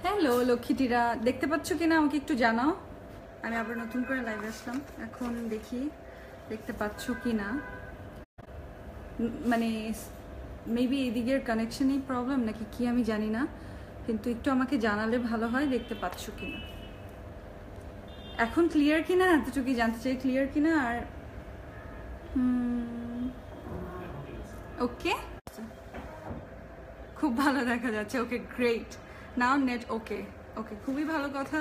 Hello লক্ষ্মীটিরা, দেখতে পাচ্ছ কিনা আমাকে একটু জানাও। আমি আবার নতুন করে লাইভে আসলাম, এখন দেখি দেখতে পাচ্ছ কিনা। মানে মেবি এদিকের কানেকশনই প্রবলেম নাকি কি আমি জানি না, কিন্তু একটু আমাকে জানালে ভালো হয় দেখতে পাচ্ছ কিনা। এখন ক্লিয়ার কিনা এতটুকুই জানতে চাই, ক্লিয়ার কিনা। আর ওকে, খুব ভালো দেখা যাচ্ছে। ওকে গ্রেট, নাও নেট ওকে। ওকে, খুবই ভালো কথা।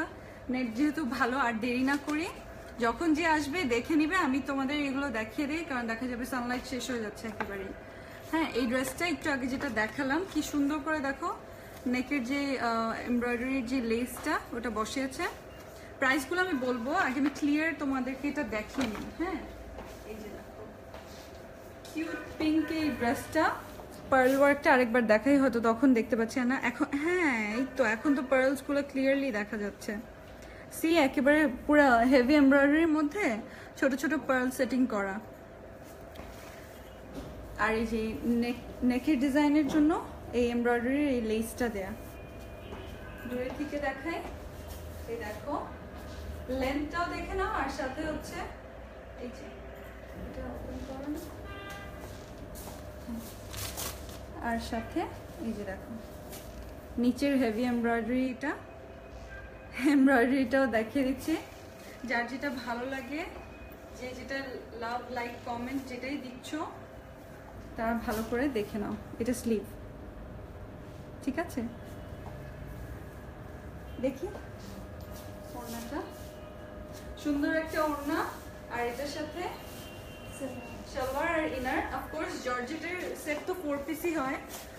নেট যেহেতু ভালো, আর দেরি না করি, যখন যে আসবে দেখে নিবে। আমি তোমাদের এগুলো দেখিয়ে দিই, কারণ দেখা যাবে সানলাইট শেষ হয়ে যাচ্ছে একেবারেই। হ্যাঁ, এই ড্রেসটা একটু আগে যেটা দেখালাম, কি সুন্দর করে দেখো নেকের যে এমব্রয়ডারির যে লেসটা ওটা বসে আছে। প্রাইসগুলো আমি বলবো, আগে আমি ক্লিয়ার তোমাদেরকে এটা দেখিয়ে নিই। হ্যাঁ, এই যে দেখো কিউট পিঙ্ক এই ড্রেসটা, পার্ল ওয়ার্কটা আরেকবার দেখাই, হয়তো তখন দেখতে পাচ্ছি না এখন। হ্যাঁ, এই তো এখন তো পার্লসগুলো ক্লিয়ারলি দেখা যাচ্ছে। সি, একেবারে পুরো হেভি এমব্রয়ডারির মধ্যে ছোট ছোট পার্ল সেটিং করা। আর এই যে নেকের ডিজাইনের জন্য এই এমব্রয়ডারির এই লেসটা দেয়া। দূরের থেকে দেখাই, এই দেখো লেন্থটাও দেখে নাও, আর সাথে হচ্ছে এই যে এটা ওপেন করো না, আর সাথে এই যে দেখো নিচের হেভি এমব্রয়ডারিটাও দেখিয়ে দিচ্ছি। যার যেটা ভালো লাগে, যে যেটা লাভ লাইক কমেন্ট যেটাই দিচ্ছ, তারা ভালো করে দেখে নাও। এটা স্লিভ, ঠিক আছে? দেখি ওড়নাটা, সুন্দর একটা ওড়না, আর এটার সাথে সালোয়ার আর ইনার। অফকোর্স জর্জেটের সেট তো 4 পিসই হয়,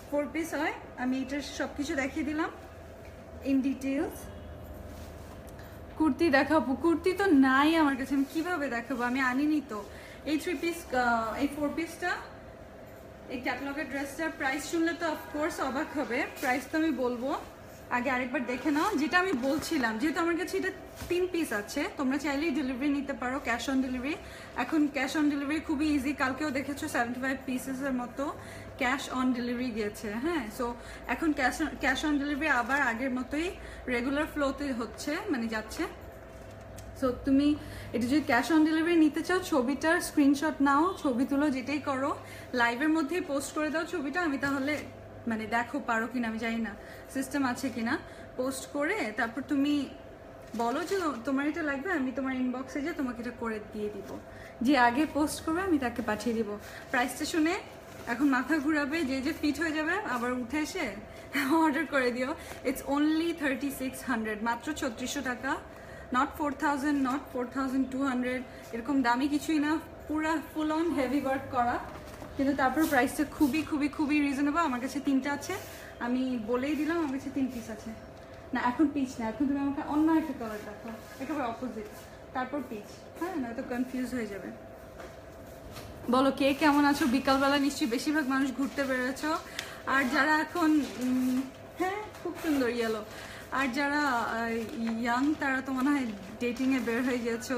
4 পিস হয়। আমি এটার সবকিছু দেখিয়ে দিলাম ইন ডিটেলস। কুর্তি দেখাবো? কুর্তি তো নাই আমার কাছে, আমি কিভাবে দেখাবো, আমি আনিনি তো। এই 3 পিস, এই 4 পিসটা, এই ক্যাটালগের ড্রেসটার প্রাইস শুনলে তো অফকোর্স অবাক হবে। প্রাইস তো আমি বলবো, আগে আরেকবার দেখে নাও। যেটা আমি বলছিলাম, যেহেতু আমার কাছে এটা 3 পিস আছে, তোমরা চাইলেই ডেলিভারি নিতে পারো, ক্যাশ অন ডেলিভারি। এখন ক্যাশ অন ডেলিভারি খুবই ইজি, কালকেও দেখেছো 75 পিসেসের মতো ক্যাশ অন ডেলিভারি গিয়েছে। হ্যাঁ, সো এখন ক্যাশ অন ডেলিভারি আবার আগের মতোই রেগুলার ফ্লোতে হচ্ছে, মানে যাচ্ছে। সো তুমি এটা যদি ক্যাশ অন ডেলিভারি নিতে চাও, ছবিটার স্ক্রিনশট নাও, ছবি তুলো, যেটাই করো, লাইভের মধ্যেই পোস্ট করে দাও ছবিটা। আমি তাহলে মানে দেখো পারো কিনা, আমি জানি না সিস্টেম আছে কিনা। পোস্ট করে তারপর তুমি বলো যে তোমার এটা লাগবে, আমি তোমার ইনবক্সে যে তোমাকে এটা করে দিয়ে দিব। যে আগে পোস্ট করবে আমি তাকে পাঠিয়ে দিব। প্রাইসটা শুনে এখন মাথা ঘুরাবে, যে যে ফিট হয়ে যাবে আবার উঠে এসে অর্ডার করে দিও। ইটস অনলি 3600, মাত্র 3600 টাকা। নট 4000, নট 4200, এরকম দামি কিছুই না, পুরা ফুল অন হেভি ওয়ার্ক করা। কিন্তু তারপর প্রাইসটা খুবই খুবই খুবই রিজনেবল। আমার কাছে 3টা আছে, আমি বলেই দিলাম আমার কাছে 3 পিস আছে। না এখন পিচ না, এখন তুমি আমাকে অন্য একটা কালার দেখো, একেবারে অপোজিট, তারপর পিচ। হ্যাঁ, নয়তো কনফিউজ হয়ে যাবে। বলো কে কেমন আছো? বিকালবেলা নিশ্চয়ই বেশিরভাগ মানুষ ঘুরতে বেরোচ্ছ। আর যারা এখন হ্যাঁ খুব সুন্দর ইয়েলো, আর যারা ইয়াং তারা তো মনে হয় ডেটিংয়ে বের হয়ে গেছো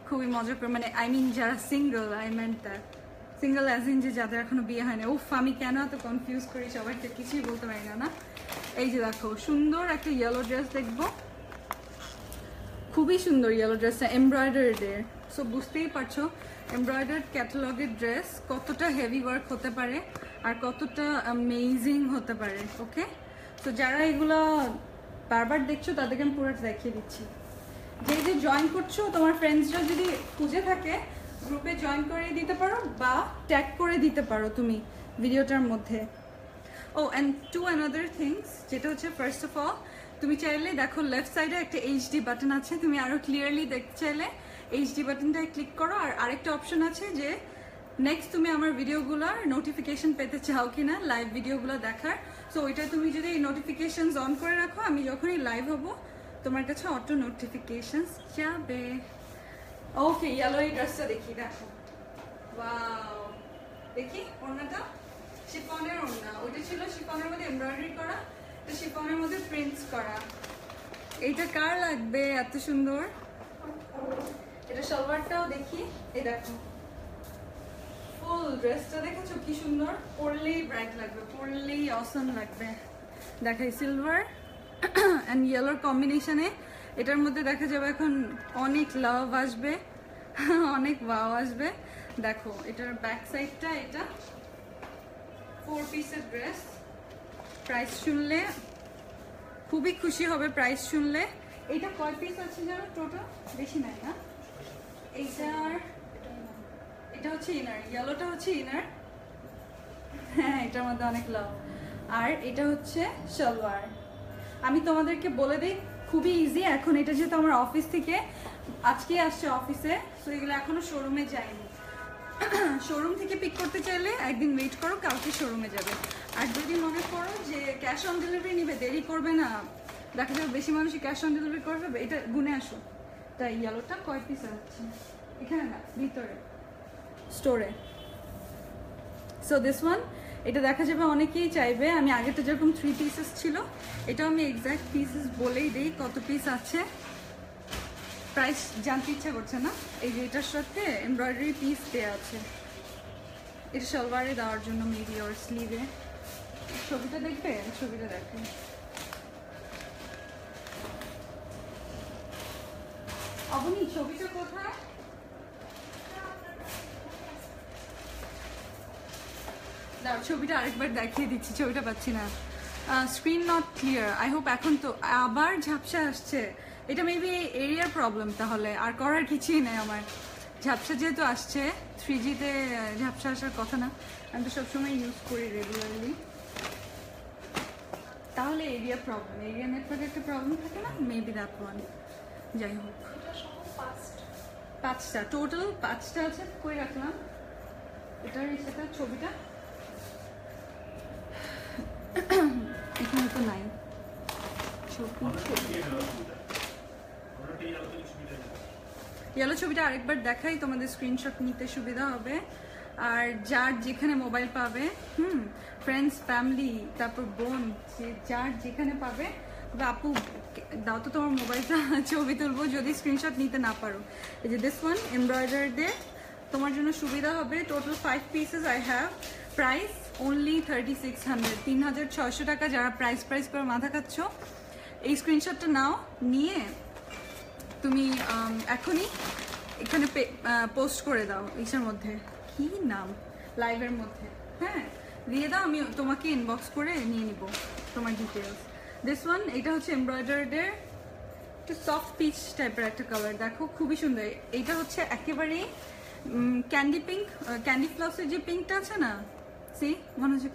খুবই মজা করে। মানে আই মিন যারা single, I meant that single as in যে যাদের এখনো বিয়ে হয় না। উফ, আমি কেন এত কনফিউজ করি সবাইকে, কিছুই বলতে পারি না। এই যে দেখো সুন্দর একটা ইয়েলো ড্রেস দেখবো, খুবই সুন্দর ইয়েলো ড্রেসটা, এমব্রয়ডারিড এর। সো বুঝতেই পারছো এমব্রয়ডার্ড ক্যাটালগের ড্রেস কতটা হেভি ওয়ার্ক হতে পারে আর কতটা অ্যামেজিং হতে পারে। ওকে, তো যারা এগুলো বারবার দেখছো তাদেরকে আমি পুরো দেখিয়ে দিচ্ছি। যে যে জয়েন করছো, তোমার ফ্রেন্ডসরা যদি খুঁজে থাকে গ্রুপে জয়েন করে দিতে পারো, বা ট্যাগ করে দিতে পারো তুমি ভিডিওটার মধ্যে। ও অ্যান্ড টু অ্যানাদার থিংস, যেটা হচ্ছে ফার্স্ট অফ অল, তুমি চাইলে দেখো লেফট সাইডে একটা এইচডি বাটন আছে, তুমি আরো ক্লিয়ারলি দেখতে চাইলে এইচডি বাটনটায় ক্লিক করো। আর আরেকটা অপশন আছে যে নেক্সট তুমি আমার ভিডিওগুলোর নোটিফিকেশন পেতে চাও কিনা, লাইভ ভিডিওগুলো দেখার। সো ওইটা তুমি যদি এই নোটিফিকেশনস অন করে রাখো, আমি যখনই লাইভ হব তোমার কাছে অটো নোটিফিকেশনস যাবে। ওকে, ইয়েলো এই ড্রেসটা দেখি, দেখো ওয়াও, দেখি ওড়নাটা শিফনের ওড়না, ওইটা ছিল শিফনের মধ্যে এমব্রয়ডারি করা, তো শিফনের মধ্যে প্রিন্টস করা। এইটা কার লাগবে এত সুন্দর? এটা সালোয়ারটাও দেখি, এই দেখো ফুল ড্রেসটা দেখেছো কি সুন্দর, পরলেই ব্রাইট লাগবে, পরলেই অসম লাগবে। দেখাই সিলভার অ্যান্ড ইয়েলোর কম্বিনেশনে এটার মধ্যে দেখা যাবে এখন অনেক লাভ আসবে, অনেক ওয়াও আসবে। দেখো এটার ব্যাক সাইডটা, এটা 4 পিসের ড্রেস। প্রাইস শুনলে খুবই খুশি হবে, প্রাইস শুনলে। এটা কয় পিস আছে জানো টোটাল? বেশি নাই না? এটা হচ্ছে ইনার, ইয়েলোটা হচ্ছে ইনার, হ্যাঁ এটার মধ্যে অনেক লাভ। আর এটা হচ্ছে সালোয়ার। আমি তোমাদেরকে বলে দিই খুবই ইজি। এখন এটা যেহেতু আমার অফিস থেকে আজকে আসছে অফিসে, তো এগুলো এখনো শোরুমে যায়নি। শোরুম থেকে পিক করতে চাইলে একদিন ওয়েট করো, কালকে শোরুমে যাবে। আর যদি মনে করো যে ক্যাশ অন ডেলিভারি নিবে, দেরি করবে না, দেখা যাবে বেশি মানুষই ক্যাশ অন ডেলিভারি করবে, এটা গুনে আসো। তাই ইয়েলোটা কয় পিস আছে এখানে? না, ভিতরে স্টোরে। সো দিস ওয়ান, এটা দেখা যাবে অনেকেই চাইবে। আমি আগেটা যেরকম 3 পিসেস ছিল, এটাও আমি এক্স্যাক্ট পিসেস বলেই দিই কত পিস আছে। প্রাইস জানতে ইচ্ছা করছে না? এই যে এটার সাথে এমব্রয়ডারি পিস দেওয়া আছে, এটা সালোয়ারে দেওয়ার জন্য, মেবি ওর স্লিভে। ছবিটা দেখবে? ছবিটা দেখে অবনি, ছবিটা কোথায়? দাঁড়াও, ছবিটা আরেকবার দেখিয়ে দিচ্ছি, ছবিটা পাচ্ছি না। Screen not clear, I hope. এখন তো আবার ঝাপসা আসছে, এটা মেবি এরিয়ার প্রবলেম। তাহলে আর করার কিছুই নেই আমার। ঝাপসা যেহেতু আসছে, 3Gতে ঝাপসা আসার কথা না, আমি তো সবসময় ইউজ করি রেগুলারলি। তাহলে এরিয়া প্রবলেম, এরিয়া নেটওয়ার্কের একটা প্রবলেম থাকে না, মেবি দ্যাট ওয়ান। যাই হোক, 5টা টোটাল, 5টা আছে। কই রাখলাম এটার সাথে ছবিটা? এখানে তো নাই ইয়েলো ছবিটা। আরেকবার দেখাই, তোমাদের স্ক্রিনশট নিতে সুবিধা হবে। আর যার যেখানে মোবাইল পাবে, ফ্রেন্ডস, ফ্যামিলি, তারপর বোন, যার যেখানে পাবে, আপু দাও তো তোমার মোবাইলটা, ছবি তুলবো যদি স্ক্রিনশট নিতে না পারো। এই যে দিস ওয়ান এমব্রয়ডারি দিয়ে, তোমার জন্য সুবিধা হবে। Total 5 pieces I have. Price only 3600, 3600 টাকা। যারা প্রাইস করে মাথা খাচ্ছ, এই স্ক্রিনশটটা নাও, নিয়ে তুমি এখনই এখানে পোস্ট করে দাও। ইসের মধ্যে কি নাম, লাইভের মধ্যে, হ্যাঁ দিয়ে দাও, আমি তোমাকে ইনবক্স করে নিয়ে নিব তোমার ডিটেলস। দিস ওয়ান, এটা হচ্ছে এমব্রয়ডারিডের একটু সফট পিচ টাইপের একটা কালার। দেখো খুবই সুন্দর। এটা হচ্ছে একেবারেই ক্যান্ডি পিঙ্ক, ক্যান্ডি ফ্লসের যে পিঙ্কটা আছে না, সি মনে হচ্ছে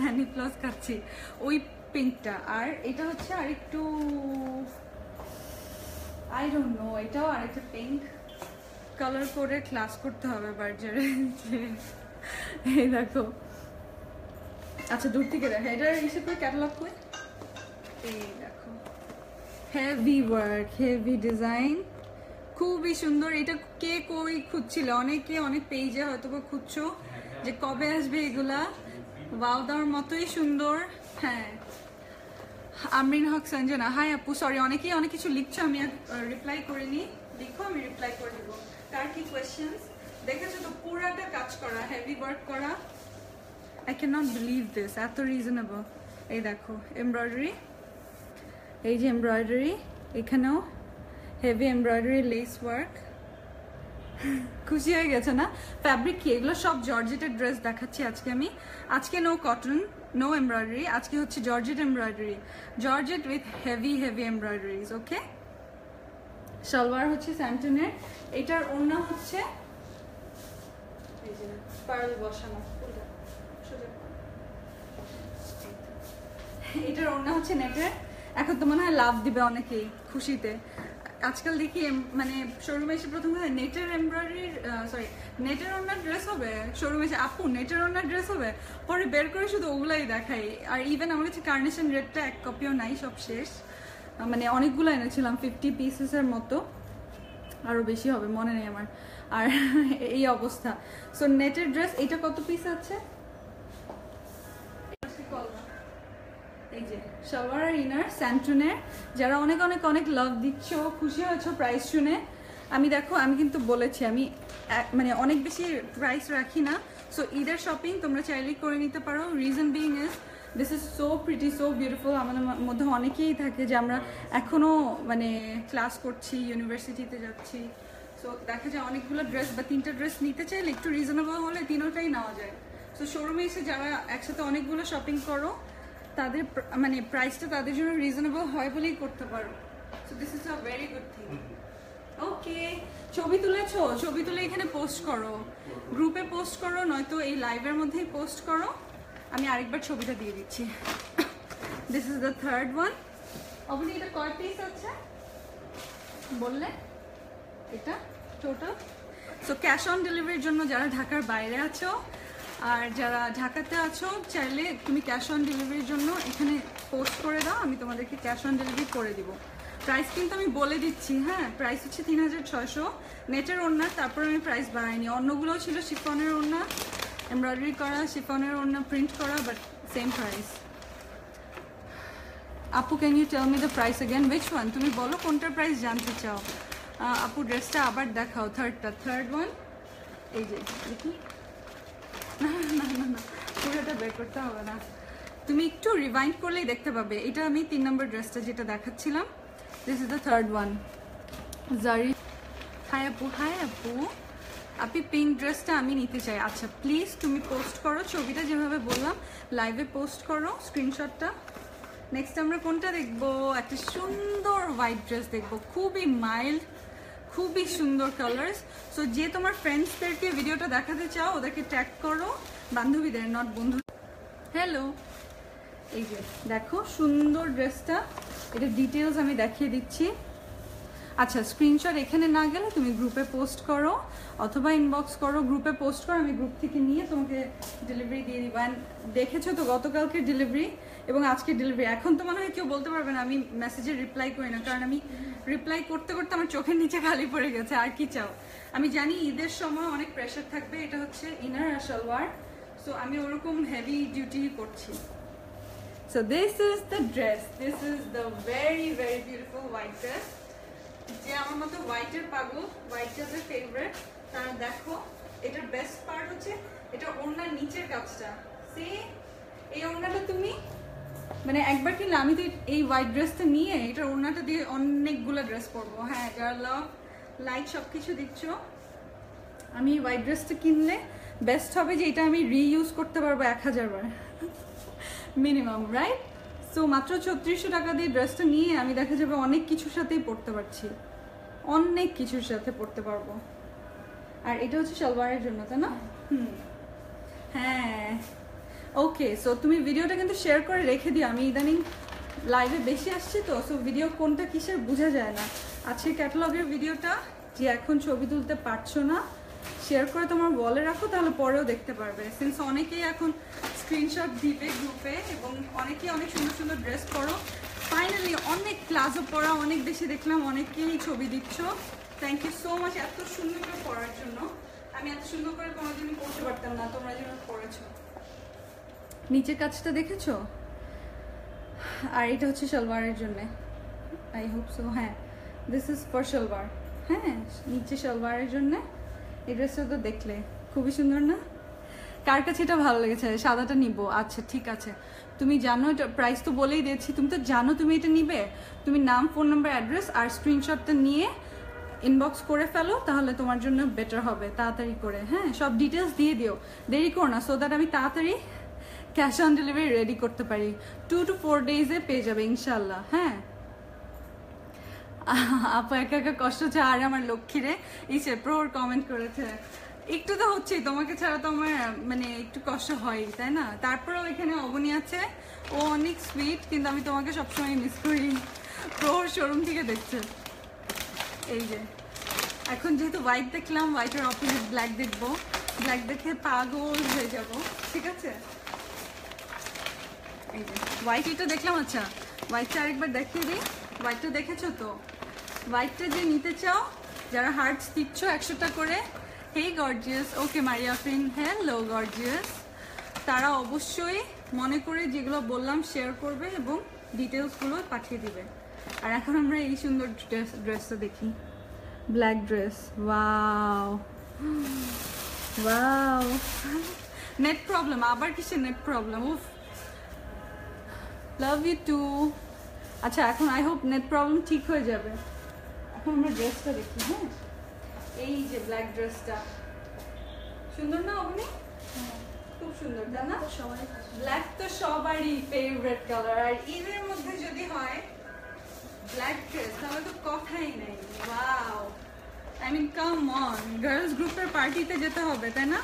ক্যান্ডি ফ্লস খাচ্ছি, ওই পিঙ্কটা। আর এটা হচ্ছে আর একটু আই ডোন্ট নো, এটাও আরেকটা পিঙ্ক কালার করে ক্লাস করতে হবে বার্জারে। এই দেখো, আচ্ছা দূর থেকে দেখো, এটার হিসেবে ক্যাটালগ করে। এই দেখো, হেভি ওয়ার্ক, হেভি ডিজাইন, খুবই সুন্দর। এটা কে কই খুঁজছিল? অনেকে অনেক পেজে হয়তো খুঁজছো যে কবে আসবে এগুলা। ওয়াও দেওয়ার মতোই সুন্দর। হ্যাঁ, আমরিন হক সঞ্জনা, হাই আপু, সরি অনেকেই অনেক কিছু লিখছো, আমি রিপ্লাই করিনি। লিখো, আমি রিপ্লাই করে দেবো। কার কি কোয়েশ্চেন্স? দেখেছো তো পুরাটা কাজ করা, হেভি ওয়ার্ক করা। I can not believe this, এত রিজনেবল। এই দেখো এমব্রয়ডারি, এই যে এমব্রয়ডারি, এখানেও হেভি এমব্রয়ডারি, লেস ওয়ার্ক। খুশি হয়ে গেছে না? ফ্যাব্রিক কি এগুলো? সব জর্জেটের ড্রেস দেখাচ্ছি আজকে আমি। আজকে নো কটন, নো এমব্রয়ডারি, আজকে হচ্ছে georgette embroidery, georgette with heavy embroideries. Okay, salwar হচ্ছে স্যান্টনের। এটার ওড়না হচ্ছে এই যে পার্ল বসানো, এটার ওড়না হচ্ছে নেটের। এখন তো মনে হয় লাভ দিবে অনেকেই খুশিতে। আজকাল দেখি মানে শোরুমে এসে প্রথম কথা নেটের এমব্রয়ডারি, সরি নেটের ওড়নার ড্রেস হবে, শোরুমে এসে আপু নেটের ওড়নার ড্রেস হবে, পরে বের করে শুধু ওগুলাই দেখাই। আর ইভেন আমার কাছে কার্নেশন রেডটা এক কপিও নাই, সব শেষ। মানে অনেকগুলো এনেছিলাম, 50 পিসেসের মতো, আরও বেশি হবে মনে নেই আমার। আর এই অবস্থা। সো নেটের ড্রেস, এটা কত পিস আছে? এই যে সালোয়ার আর ইনার স্যান্টনের। যারা অনেক অনেক অনেক লাভ দিচ্ছ, খুশি হয়েছো প্রাইস শুনে। আমি দেখো, আমি কিন্তু বলেছি আমি মানে অনেক বেশি প্রাইস রাখি না। সো ঈদের শপিং তোমরা চাইলেই করে নিতে পারো। Reason being is this is so pretty, so beautiful. আমাদের মধ্যে অনেকেই থাকে যে আমরা এখনও মানে ক্লাস করছি, ইউনিভার্সিটিতে যাচ্ছি, সো দেখা যায় অনেকগুলো ড্রেস বা 3টা ড্রেস নিতে চাইলে একটু রিজনেবল হলে 3টাই নেওয়া যায়। সো শোরুমে এসে যারা একসাথে অনেকগুলো শপিং করো তাদের মানে প্রাইসটা তাদের জন্য রিজনেবল হয় বলেই করতে পারো। So this is a very good thing. Okay, ছবি তুলেছো? ছবি তুলে এখানে পোস্ট করো, গ্রুপে পোস্ট করো, নয়তো এই লাইভের মধ্যেই পোস্ট করো। আমি আরেকবার ছবিটা দিয়ে দিচ্ছি। This is the third one. Aboni এটা কয় পিস আছে বললে? এটা টোটাল। সো ক্যাশ অন ডেলিভারির জন্য যারা ঢাকার বাইরে আছো আর যারা ঢাকাতে আছো, চাইলে তুমি ক্যাশ অন ডেলিভারির জন্য এখানে পোস্ট করে দাও, আমি তোমাদেরকে ক্যাশ অন ডেলিভারি করে দিব। প্রাইস কিন্তু আমি বলে দিচ্ছি, হ্যাঁ, প্রাইস হচ্ছে 3600 নেটের ওড়না। তারপর আমি প্রাইস বাড়াইনি, অন্যগুলোও ছিল শিফনের ওড়না, এমব্রয়ডারি করা, শিফনের ওড়না প্রিন্ট করা, বাট সেম প্রাইস। আপু can you tell me the price again? Which one? তুমি বলো কোনটার প্রাইস জানতে চাও। আপু ড্রেসটা আবার দেখাও, থার্ড ওয়ান। এই যে দেখি, না না না না, পুরোটা বের করতে হবে না, তুমি একটু রিভাইন্ড করলেই দেখতে পাবে। এটা আমি 3 নম্বর ড্রেসটা যেটা দেখাচ্ছিলাম। This is the third one. জারি, হাই আপু, হাই আপু, আপনি পিঙ্ক ড্রেসটা আমি নিতে চাই। আচ্ছা প্লিজ তুমি পোস্ট করো ছবিটা, যেভাবে বললাম লাইভে পোস্ট করো স্ক্রিনশটটা। নেক্সট আমরা কোনটা দেখবো? একটা সুন্দর হোয়াইট ড্রেস দেখবো, খুবই মাইল্ড, খুবই সুন্দর কালার্স। সো যে তোমার ফ্রেন্ডসদেরকে ভিডিওটা দেখাতে চাও ওদেরকে ট্যাগ করো, বান্ধবীদের, নট বন্ধু। হ্যালো, এই যে দেখো সুন্দর ড্রেসটা, এটা ডিটেলস আমি দেখিয়ে দিচ্ছি। আচ্ছা স্ক্রিনশট এখানে না গেলে তুমি গ্রুপে পোস্ট করো অথবা ইনবক্স করো। গ্রুপে পোস্ট করো, আমি গ্রুপ থেকে নিয়ে তোমাকে ডেলিভারি দিয়ে দিব। অ্যান্ড দেখেছো তো গতকালকে ডেলিভারি এবং আজকের ডেলিভারি। এখন তো মনে হয় কেউ বলতে পারবে না আমি মেসেজে রিপ্লাই করি না, কারণ আমি রিপ্লাই করতে করতে আমার চোখের নিচে খালি পড়ে গেছে। আর কি চাও? আমি জানি ঈদের সময় অনেক প্রেশার থাকবে। এটা হচ্ছে ইনার আর সালোয়ার, সো আমি ওরকম হেভি ডিউটি করছি। So this is the dress. This is the very very beautiful white dress. যে আমার মতো হোয়াইটের পাগল, হোয়াইট যাদের ফেভারিট তারা দেখো। এটার বেস্ট পার্ট হচ্ছে এটা ওড়নার নিচের কাজটা। সে এই ওড়নাটা তুমি মানে একবার কিনলে, আমি তো এই হোয়াইট ড্রেসটা নিয়ে এটার ওড়নাটা দিয়ে অনেকগুলো ড্রেস পরবো। হ্যাঁ, যারা লাভ লাইক সব কিছু দিচ্ছ, আমি এই হোয়াইট ড্রেসটা কিনলে বেস্ট হবে যে এটা আমি রিইউজ করতে পারবো 1000 বার মিনিমাম, রাইট? সো মাত্র 3600 টাকা দিয়ে ড্রেসটা নিয়ে আমি দেখা যাবে অনেক কিছুর সাথেই পরতে পারছি, অনেক কিছুর সাথে পরতে পারবো। আর এটা হচ্ছে সালোয়ারের জন্য, তাই না? হ্যাঁ, ওকে। সো তুমি ভিডিওটা কিন্তু শেয়ার করে রেখে দিও। আমি ইদানিং লাইভে বেশি আসছি তো, সো ভিডিও কোনটা কিসের বোঝা যায় না। আজকে ক্যাটালগের ভিডিওটা যে এখন ছবি তুলতে পারছো না, শেয়ার করে তোমার ওয়ালে রাখো, তাহলে পরেও দেখতে পারবে। সিন্স অনেকেই এখন স্ক্রিনশট দিবে গ্রুপে এবং অনেকেই অনেক সুন্দর সুন্দর ড্রেস পরো। ফাইনালি অনেক প্লাজো পরা অনেক বেশি দেখলাম, অনেকেই ছবি দিচ্ছ। থ্যাংক ইউ সো মাচ এত সুন্দর করে পরার জন্য। আমি এত সুন্দর করে তোমার জন্য পড়তে পারতাম না, তোমরা যেন পড়েছো। নিচের কাজটা দেখেছো? আর এটা হচ্ছে সালোয়ারের জন্য, আই হোপ সো। হ্যাঁ, দিস ইজ ফর সালোয়ার। হ্যাঁ, নিচে সালোয়ারের জন্য। এই ড্রেসটা তো দেখলে খুবই সুন্দর না? কার কাছে এটা ভালো লেগেছে? সাদাটা নিব। আচ্ছা ঠিক আছে, তুমি জানো এটা প্রাইস তো বলেই দিয়েছি, তুমি তো জানো তুমি এটা নিবে। তুমি নাম, ফোন নাম্বার, অ্যাড্রেস আর স্ক্রিনশটটা নিয়ে ইনবক্স করে ফেলো, তাহলে তোমার জন্য বেটার হবে। তাড়াতাড়ি করে, হ্যাঁ, সব ডিটেলস দিয়ে দিও, দেরি করো না, সো দ্যাট আমি তাড়াতাড়ি ক্যাশ অন ডেলিভারি রেডি করতে পারি। 2 to 4 ডেজে পেয়ে যাবে ইনশাল্লাহ। হ্যাঁ আপু একা একা কষ্ট হচ্ছে, আর আমার লক্ষ্মীরে ইসে প্রোর কমেন্ট করেছে। একটু তো হচ্ছেই, তোমাকে ছাড়া তো আমার মানে একটু কষ্ট হয়, তাই না? তারপরেও এখানে অবনী আছে, ও অনেক সুইট, কিন্তু আমি তোমাকে সবসময় মিস করি। প্রোর শোরুম থেকে দেখছে। এই যে এখন যেহেতু হোয়াইট দেখলাম, হোয়াইটের অপোজিট ব্ল্যাক দেখবো, ব্ল্যাক দেখে পাগল হয়ে যাব। ঠিক আছে, এই যে হোয়াইট এটা দেখলাম। আচ্ছা হোয়াইটটা আরেকবার দেখিয়ে দিই। হোয়াইটটা দেখেছো তো? হোয়াইটটা যে নিতে চাও, যারা হার্টস দিচ্ছ 100টা করে, হেই গর্জিয়াস, ওকে মারিয়াফিন, হ্যালো গর্জিয়াস, তারা অবশ্যই মনে করে যেগুলো বললাম শেয়ার করবে এবং ডিটেলসগুলো পাঠিয়ে দিবে। আর এখন আমরা এই সুন্দর ড্রেসটা দেখি, black dress. Wow wow, net problem, আবার কিসের নেট প্রবলেম? উফ, লাভ ইউ টু। আচ্ছা এখন আই হোপ নেট প্রবলেম ঠিক হয়ে যাবে। এখন আমরা ড্রেসটা দেখি। হ্যাঁ এই যে ব্ল্যাক ড্রেসটা সুন্দর না অবনি? খুব সুন্দর তাই না? ব্ল্যাক তো সবারই ফেভারিট কালার, আর ঈদের মধ্যে যদি হয় ব্ল্যাক ড্রেস তাহলে তো কথাই নেই। Wow, I mean come on, girls গ্রুপের পার্টিতে যেতে হবে তাই না?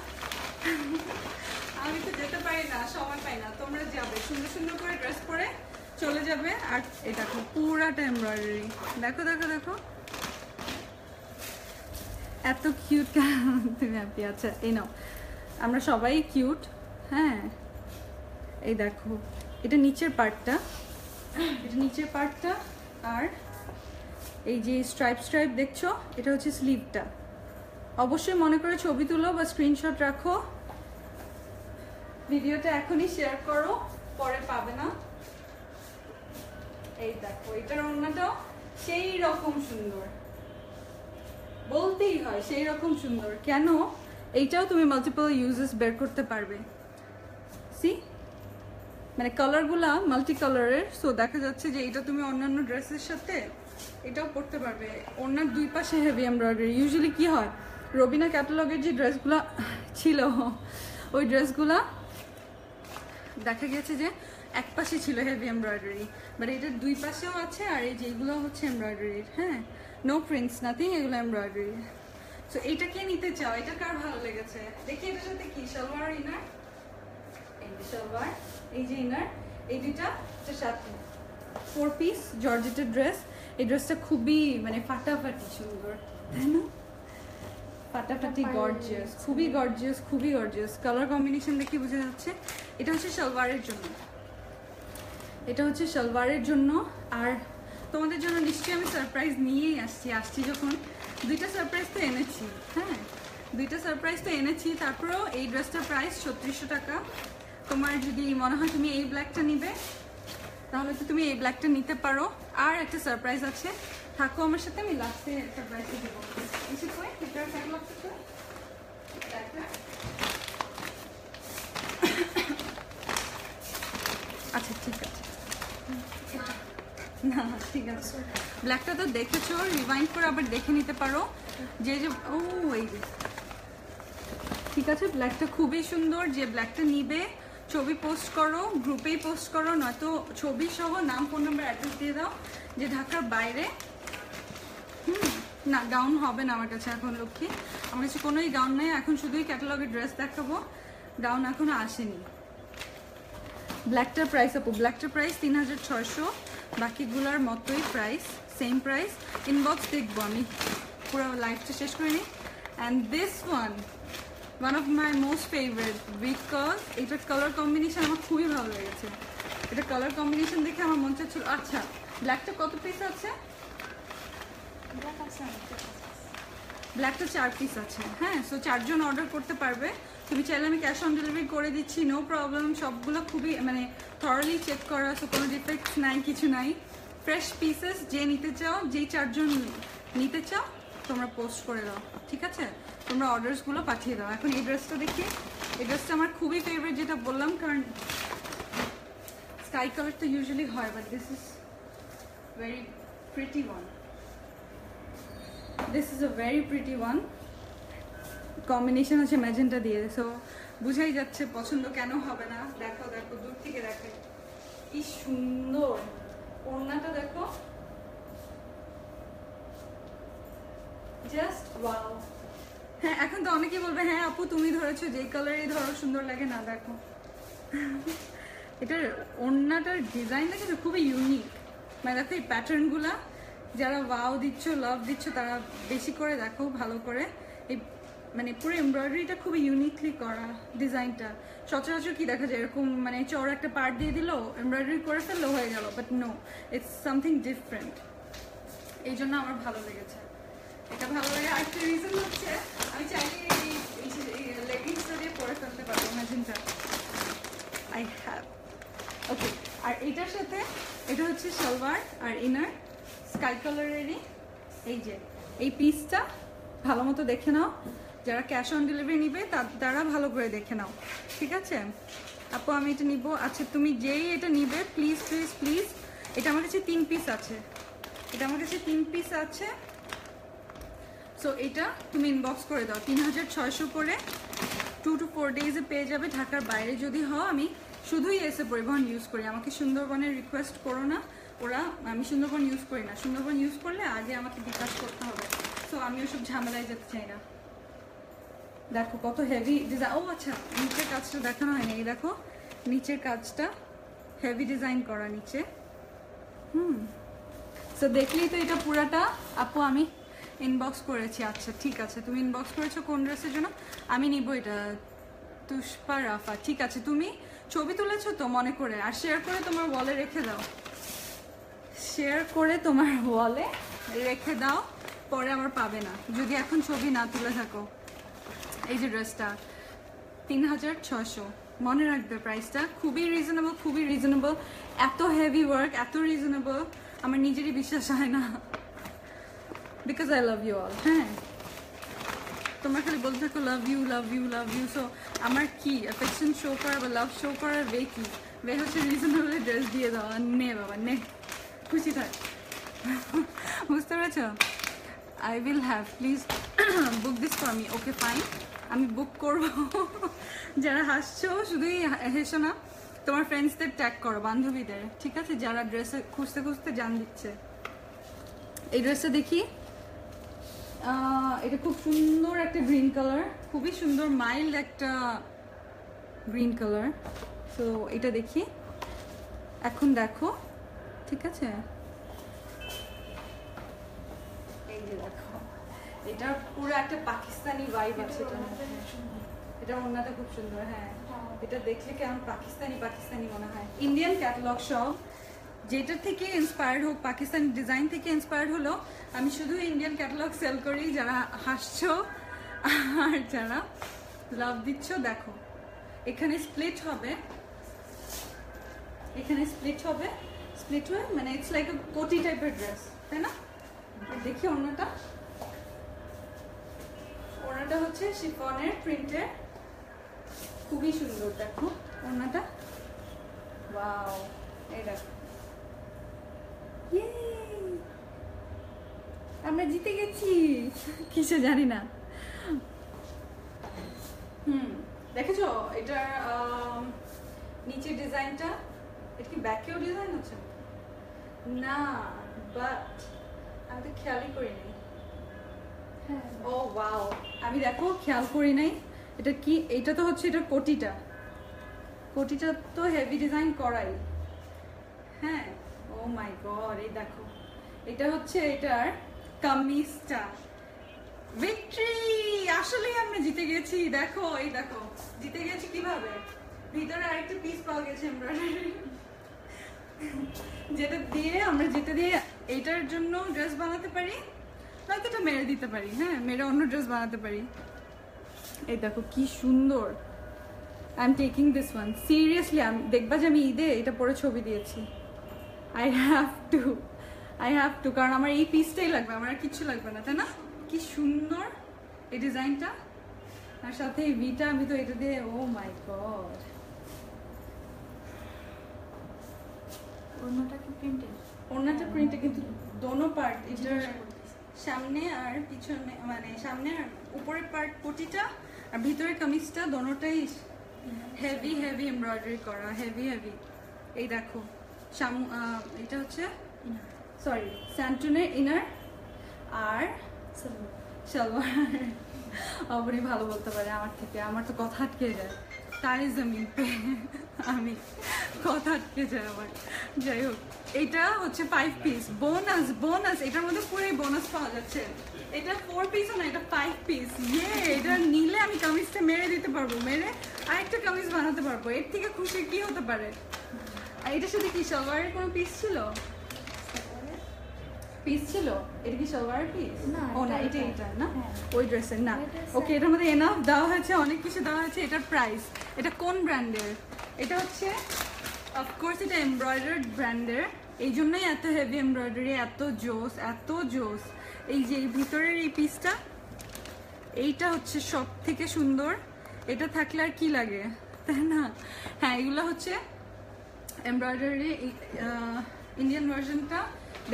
আমি তো যেতে পারি না, সময় পাই না। তোমরা যাবে সুন্দর সুন্দর করে ড্রেস পরে চলে যাবে। আর এই দেখো পুরাটা এমব্রয়ডারি, দেখো দেখো দেখো এত কিউট। তুমি হ্যাপি? আচ্ছা এই নাও, আমরা সবাই কিউট। হ্যাঁ এই দেখো এটা নিচের পার্টটা, এটা নিচের পার্টটা, আর এই যে স্ট্রাইপ স্ট্রাইপ দেখছো এটা হচ্ছে স্লিভটা। অবশ্যই মনে করে ছবি তুলো বা স্ক্রিনশট রাখো, ভিডিওটা এখনই শেয়ার করো, পরে পাবে না। এই দেখো এটার ওড়নাটাও সেই রকম সুন্দর, বলতেই হয় সেই রকম সুন্দর। কেন? এইটাও তুমি মাল্টিপল ইউজেস বের করতে পারবে। সি মানে কালারগুলা মাল্টি কালারের, সো দেখা যাচ্ছে যে এটা তুমি অন্যান্য ড্রেসের সাথে এটাও পরতে পারবে। ওড়নার দুই পাশে হেভি এমব্রয়ডারি। ইউজুয়ালি কি হয়, রবিনা ক্যাটালগের যে ড্রেসগুলো ছিল ওই ড্রেসগুলা দেখা গেছে যে এক পাশে ছিল হেভি এমব্রয়ডারি, বাট এটার দুই পাশেও আছে। আর এই যেগুলো হচ্ছে এমব্রয়ডারির, হ্যাঁ নো প্রিন্টস নাথিং, এগুলো এমব্রয়ডারি। সো এইটা কে নিতে চাও? এটা কার ভালো লেগেছে দেখি। এটার সাথে কি সালোয়ার ইনার, এই যে সালোয়ার, এই যে ইনার, এই দুইটা সাথে 4 পিস জর্জেটের ড্রেস। এই ড্রেসটা খুবই মানে ফাটাফাটি সুন্দর তাই না? ফাটাফাটি গর্জিয়াস, খুবই গর্জিয়াস, খুবই গর্জিয়াস। কালার কম্বিনেশন দেখে বোঝা যাচ্ছে। এটা হচ্ছে সালোয়ারের জন্য, এটা হচ্ছে সালোয়ারের জন্য। আর তোমাদের জন্য নিশ্চয়ই আমি সারপ্রাইজ নিয়েই আসছি যখন দুইটা সারপ্রাইজ তো এনেছি। হ্যাঁ দুইটা সারপ্রাইজ তো এনেছি। তারপরেও এই ড্রেসটার প্রাইস 3600 টাকা। তোমার যদি মনে হয় তুমি এই ব্ল্যাকটা নিবে তাহলে তো তুমি এই ব্ল্যাকটা নিতে পারো। আর একটা সারপ্রাইজ আছে, থাকো আমার সাথে, আমি লাস্টে সারপ্রাইজটা দেবো। এসে কই এটা ক্যাটালগ থেকে আচ্ছা ঠিক আছে, না ঠিক আছে। ব্ল্যাকটা তো দেখেছো, রিভাইন্ড করে আবার দেখে নিতে পারো। যে যে ও এই যে ঠিক আছে, ব্ল্যাকটা খুবই সুন্দর। যে ব্ল্যাকটা নিবে ছবি পোস্ট করো, গ্রুপেই পোস্ট করো, নয়তো ছবি সহ নাম ফোন নাম্বার অ্যাড্রেস দিয়ে দাও যে ঢাকার বাইরে। না গাউন হবে না আমার কাছে এখন লক্ষ্মী, আমার কাছে কোনোই গাউন নেই এখন, শুধুই ক্যাটালগের ড্রেস দেখাবো, গাউন এখনো আসেনি। ব্ল্যাকটার প্রাইস আপু, ব্ল্যাকটার প্রাইস 3600, বাকিগুলোর মতোই প্রাইস, সেম প্রাইস। ইনবক্স দেখবো আমি, পুরো লাইফটা শেষ করে নিই। And this one of my most favourite, because এটার কালার কম্বিনেশন আমার খুবই ভালো লেগেছে। এটা কালার কম্বিনেশন দেখে আমার মন চাচ্ছিল। আচ্ছা ব্ল্যাকটা কত পিস আছে? ব্ল্যাকটা 4 পিস আছে। হ্যাঁ সো 4 জন অর্ডার করতে পারবে। তুমি চাইলে আমি ক্যাশ অন ডেলিভারি করে দিচ্ছি, নো প্রবলেম। সবগুলো খুবই মানে থরলি চেক করা, সো কোনো ডিফেক্ট নাই, কিছু নাই, ফ্রেশ পিসেস। যে নিতে চাও, যেই 4 জন নিতে চাও তোমরা পোস্ট করে দাও, ঠিক আছে? তোমরা অর্ডারসগুলো পাঠিয়ে দাও। এখন এই ড্রেসটা দেখি, এই ড্রেসটা আমার খুবই ফেভারিট, যেটা বললাম, কারণ স্কাই কালার তো ইউজুয়ালি হয়, but this is very pretty one. This is a very pretty one. Combination হচ্ছে ম্যাজেন্টা দিয়ে, সো বুঝাই যাচ্ছে পছন্দ কেন হবে না। দেখো দেখো দূর থেকে দেখো কি সুন্দর ওড়নাটা, দেখো জাস্ট ওয়াও। হ্যাঁ এখন তো অনেকেই বলবে হ্যাঁ আপু তুমি ধরেছো, যেই কালারই ধরো সুন্দর লাগে না। দেখো এটার ওড়নাটার ডিজাইন দেখেছো, খুবই ইউনিক। মানে দেখো এই প্যাটার্নগুলা, যারা ওয়াও দিচ্ছ, লাভ দিচ্ছ, তারা বেশি করে দেখো ভালো করে। এই মানে পুরো এমব্রয়ডারিটা খুবই ইউনিকলি করা, ডিজাইনটা। সচরাচর কি দেখা যায় এরকম মানে চওড়া একটা পার্ট দিয়ে দিল, এমব্রয়ডারি করে ফেললো, হয়ে গেল, but no, it's something different. এই জন্য আমার ভালো লেগেছে, এটা ভালো লাগে। আরেকটা রিজন হচ্ছে আমি চাইলে এই লেগিংসটা দিয়ে পরে ফেলতে পারবো, ম্যাজেন্টা আই হ্যাভ। ওকে, আর এটার সাথে এটা হচ্ছে সালোয়ার আর ইনার স্কাই কালারেরই। এই যে এই পিসটা ভালো মতো দেখে নাও, যারা ক্যাশ অন ডেলিভারি নিবে তারা ভালো করে দেখে নাও, ঠিক আছে? আপু আমি এটা নিব। আচ্ছা তুমি যেই এটা নিবে প্লিজ প্লিজ প্লিজ, এটা আমার কাছে 3 পিস আছে, এটা আমার কাছে 3 পিস আছে। সো এটা তুমি ইনবক্স করে দাও, 3600 করে 2 to 4 ডেজে পেয়ে যাবে। ঢাকার বাইরে যদি হও, আমি শুধুই এসে পরিবহন ইউজ করি, আমাকে সুন্দরবনের রিকোয়েস্ট করো না ওরা, আমি সুন্দরবন ইউজ করি না। সুন্দরবন ইউজ করলে আগে আমাকে বিকাশ করতে হবে, সো আমি ওসব ঝামেলায় যেতে চাই না। দেখো কত হেভি ডিজাইন। ও আচ্ছা, নিচের কাজটা দেখানো হয়নি, এই দেখো নিচের কাজটা হেভি ডিজাইন করা নিচে। সো দেখলেই তো এটা পুরাটা। আপু আমি ইনবক্স করেছি। আচ্ছা ঠিক আছে, তুমি ইনবক্স করেছো কোন ড্রেসের জন্য? আমি নিব এটা, তুষ্পা রাফা। ঠিক আছে, তুমি ছবি তুলেছো তো মনে করে, আর শেয়ার করে তোমার ওয়ালে রেখে দাও, শেয়ার করে তোমার ওয়ালে রেখে দাও, পরে আবার পাবে না যদি এখন ছবি না তুলে থাকো। এই যে ড্রেসটা 3600, মনে রাখবে প্রাইসটা, খুবই রিজনেবল, খুবই রিজনেবল। এত হেভি ওয়ার্ক, এত রিজনেবল, আমার নিজেরই বিশ্বাস হয় না, because I love you all. হ্যাঁ, তোমরা খালি বলতে থাকো love you love you love you. So আমার কি অ্যাফেকশন শো করা বা লাভ শো করার ওয়ে কি? ওয়ে হচ্ছে রিজনেবল ড্রেস দিয়ে দেওয়া। নে বাবা নে, খুশি থাক। বুঝতে পেরেছো? I will have, please book this for me. Okay fine, আমি বুক করবো। যারা হাসছো শুধুই হেসো না, তোমার ফ্রেন্ডসদের ট্যাগ করো, বান্ধবীদের, ঠিক আছে, যারা ড্রেসে খুঁজতে খুঁজতে জান দিচ্ছে। এই ড্রেসটা দেখি, এটা খুব সুন্দর একটা গ্রিন কালার, খুবই সুন্দর মাইল্ড একটা গ্রিন কালার। তো এটা দেখি এখন, দেখো ঠিক আছে, এই যে দেখো, এটা পুরো একটা পাকিস্তানি ভাইব আছে। এটা ওড়নাটা খুব সুন্দর। হ্যাঁ, এটা দেখলে কেমন পাকিস্তানি পাকিস্তানি মনে হয়। ইন্ডিয়ান ক্যাটালগ সব, যেটা থেকে ইন্সপায়ার্ড হোক, পাকিস্তানি ডিজাইন থেকে ইন্সপায়ার্ড হলো। আমি শুধু ইন্ডিয়ান ক্যাটালগ সেল করি। যারা হাসছো আর যারা লাভ দিচ্ছ, দেখো এখানে স্প্লিট হবে, এখানে স্প্লিট হবে, স্প্লিট হয়ে মানে ইটস লাইক এ কোটি টাইপের ড্রেস, তাই না? দেখি ওড়নাটা, ওড়নাটা হচ্ছে শিফনের প্রিন্টের, খুবই সুন্দর। দেখো ওড়নাটা, ওয়াও, এই দেখো, আমরা জিতে গেছি, কিসে জানি না। দেখেছো এটার নিচের ডিজাইনটা? এটা কি ব্যাকেও ডিজাইন আছে না? বাট আমি তো খেয়ালই করি নাই। ও ওয়াও, আমি দেখো খেয়াল করি নাই। এটা কি? এটা তো হচ্ছে এটার কোটিটা, কোটিটা তো হেভি ডিজাইন করাই। হ্যাঁ, ও মাই গড, এই দেখো, এটা হচ্ছে এটার কামিজটা। ভিক্টরি, আসলেই আমরা জিতে গেছি। দেখো, এই দেখো জিতে গেছি কিভাবে। ভিতরে আরেকটা পিস পাওয়া গেছে এমব্রয়ডারি, যেটা দিয়ে আমরা যেটা দিয়ে এইটার জন্য ড্রেস বানাতে পারি, নয়তো এটা মেরে দিতে পারি। হ্যাঁ, মেরে অন্য ড্রেস বানাতে পারি। এই দেখো কি সুন্দর। I am taking this one seriously. দেখবা যে আমি ঈদে এটা পরে ছবি দিয়েছি। আই হ্যাভ টু, কারণ আমার এই পিসটাই লাগবে, আমার আর কিচ্ছু লাগবে না, তাই না? কি সুন্দর এই ডিজাইনটা, আর সাথে এই ভিটা, আমি তো এটা দিয়ে, ও মাই গড। ওড়নাটা কি প্রিন্টেড? ওড়নাটা প্রিন্টে, কিন্তু দোনো পার্ট, এটার সামনে আর পিছনে, মানে সামনে আর উপরের পার্ট কোটিটা, আর ভিতরের কামিজটা, দোনোটাই হেভি হেভি এমব্রয়ডারি করা, হেভি হেভি। এই দেখো এটা হচ্ছে সরি স্যান্টনের ইনার আর সালোয়ার। অবনি ভালো বলতে পারে আমার থেকে, আমার তো কথা আটকে যায়, তাই জমিন পে আমি কথা আটকে যায় আমার। যাই হোক, এটা হচ্ছে 5 পিস বোনাস, বোনাস এটার মধ্যে পুরোই বোনাস পাওয়া যাচ্ছে। এটা 4 পিসও না, এটা 5 পিস। এটা নিলে আমি কামিজটা মেরে দিতে পারবো, মেরে আরেকটা কামিজ বানাতে পারবো। এর থেকে খুশি কি হতে পারে? আর এটার সাথে কি সালোয়ারের কোনো পিস ছিল? পিস ছিল? এটা কি সালোয়ার পিস? না, ও না, এটা না, হ্যাঁ। ওই ড্রেসের না। ওকে, এটার মধ্যে এনাফ দেওয়া হয়েছে, অনেক কিছু দেওয়া হয়েছে। এটার প্রাইস, এটা কোন ব্র্যান্ডের? এটা হচ্ছে অফকোর্স এটা এমব্রয়ডার্ড ব্র্যান্ডের, এই জন্যই এত হেভি এমব্রয়ডারি, এত জোস, এত জোস। এই যে ভিতরের এই পিসটা, এইটা হচ্ছে সব থেকে সুন্দর। এটা থাকলে আর কি লাগে? তাই না? হ্যাঁ, এগুলো হচ্ছে এমব্রয়ডারি, ইন্ডিয়ান ভার্সনটা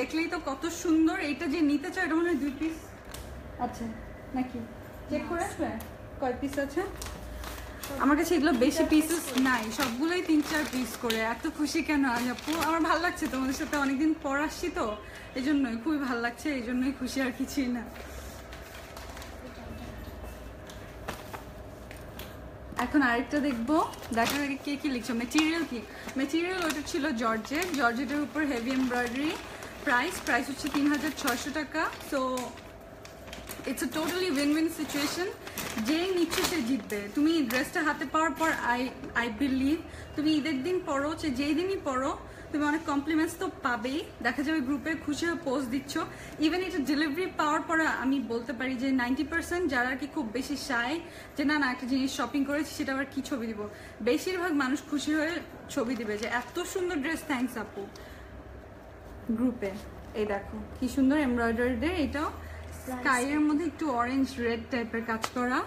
দেখলেই তো কত সুন্দর। এটা যে নিতে চাও, এটা মনে হয় 2 পিস আচ্ছা নাকি, চেক করে আসবে কয় পিস আছে। আমার কাছে এগুলো বেশি পিসেস নাই, সবগুলোই 3-4 পিস করে। এত খুশি কেন আজ আপু? আমার ভালো লাগছে, তোমাদের সাথে অনেকদিন পর আসছি তো এই জন্যই খুবই ভালো লাগছে, এই জন্যই খুশি, আর কিছুই না। এখন আরেকটা দেখবো, দেখার আগে কে কি লিখছো। মেটেরিয়াল কি? মেটেরিয়াল ওটা ছিল জর্জেট, জর্জেটের উপর হেভি এমব্রয়ডারি। প্রাইস হচ্ছে 3600 টাকা। So it's a totally win win situation. যেই নিচ্ছে সে জিতবে। তুমি ড্রেসটা হাতে পাওয়ার পর আই বিলিভ তুমি ঈদের দিন পরো, যেই দিনই পরো, তুমি অনেক কমপ্লিমেন্টস তো পাবেই। দেখা যাবে গ্রুপে খুশি হয়ে পোস্ট দিচ্ছ। ইভেন এটা ডেলিভারি পাওয়ার পরে আমি বলতে পারি যে 90% যারা কি খুব বেশি শায় যে না একটা জিনিস শপিং করেছি সেটা আবার কি ছবি দিব, বেশিরভাগ মানুষ খুশি হয়ে ছবি দিবে যে এত সুন্দর ড্রেস, থ্যাঙ্কস আপু। গ্রুপে এই দেখো কি সুন্দর এমব্রয়ডারি দিয়ে, এটাও স্কাইয়ের মধ্যে একটু অরেঞ্জ রেড টাইপের কাজ করা।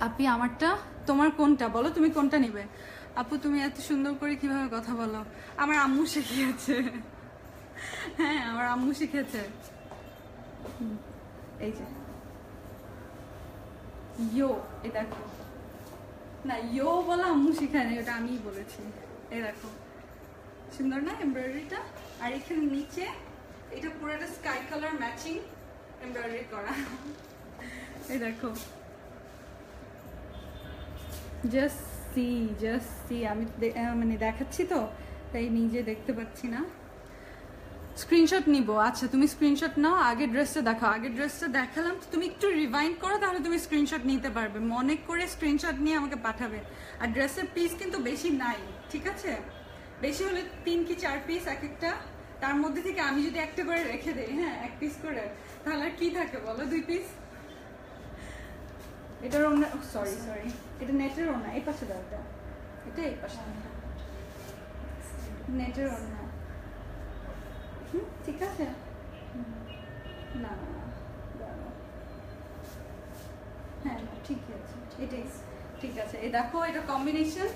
আপনি আমারটা, তোমার কোনটা বলো, তুমি কোনটা নিবে? আপু তুমি এত সুন্দর করে কিভাবে কথা বলো? আমার আম্মু শিখিয়েছে। হ্যাঁ, আমার আম্মু শিখেছে। এই যে ইয়ো, এই দেখো, না ইয়ো বলা আম্মু শিখায়নি, ওটা আমিই বলেছি। এই দেখো সুন্দর না এমব্রয়ডারিটা? আর এখানে নিচে এটা পুরোটা স্কাই কালার ম্যাচিং এমব্রয়ডারি করা। এই দেখো, জাস্ট সি। আমি মানে দেখাচ্ছি তো তাই নিজে দেখতে পাচ্ছি না। স্ক্রিনশট নিব। আচ্ছা তুমি স্ক্রিনশট নাও, আগের ড্রেসটা দেখাও। আগের ড্রেসটা দেখালাম, তুমি একটু রিভাইন্ড করো, তাহলে তুমি স্ক্রিনশট নিতে পারবে। মনে করে স্ক্রিনশট নিয়ে আমাকে পাঠাবে। আর ড্রেসের পিস কিন্তু বেশি নাই, ঠিক আছে? বেশি হলে 3 কি 4 পিস এক একটা, তার মধ্যে থেকে আমি যদি একটা করে রেখে দেই, হ্যাঁ 1 পিস করে, তাহলে আর কি থাকে বলো? 2 পিস। এটার ওনা, সরি এটা নেটের ওনা, এই পাশে দাও, এটা এই পাশে নেটের ওনা। ঠিক আছে, না হ্যাঁ ঠিকই আছে, এটাই ঠিক আছে। এই দেখো এটা combination,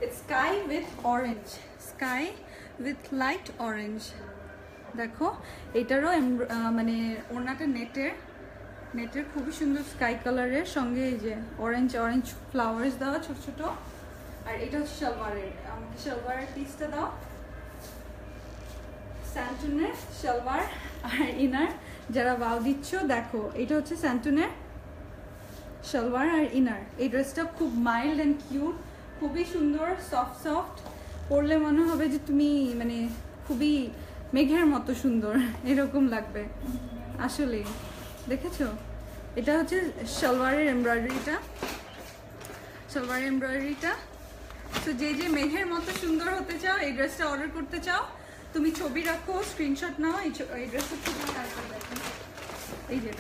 it's sky with orange, sky with light orange. দেখো এটারও মানে ওড়নাটা নেটের খুবই সুন্দর স্কাই কালারের সঙ্গে এই যে অরেঞ্জ ফ্লাওয়ার্স দেওয়া ছোট ছোট। আর এটা হচ্ছে সালোয়ারের, আমাকে সালোয়ারের পিসটা দাও। স্যান্টুনের সালোয়ার আর ইনার, যারা ওয়াও দিচ্ছ দেখো, এটা হচ্ছে স্যান্টুনের সালোয়ার আর ইনার। এই ড্রেসটা খুব মাইল্ড অ্যান্ড কিউট, খুবই সুন্দর, সফট পরলে মনে হবে যে তুমি মানে খুবই মেঘের মতো সুন্দর, এরকম লাগবে আসলে। দেখেছো? এটা হচ্ছে সালোয়ারের এমব্রয়ডারিটা। তো যে মেঘের মতো সুন্দর হতে চাও, এই ড্রেসটা অর্ডার করতে চাও, তুমি ছবি রাখো, স্ক্রিনশট নাও। এই ড্রেসটার ছবি, এই যে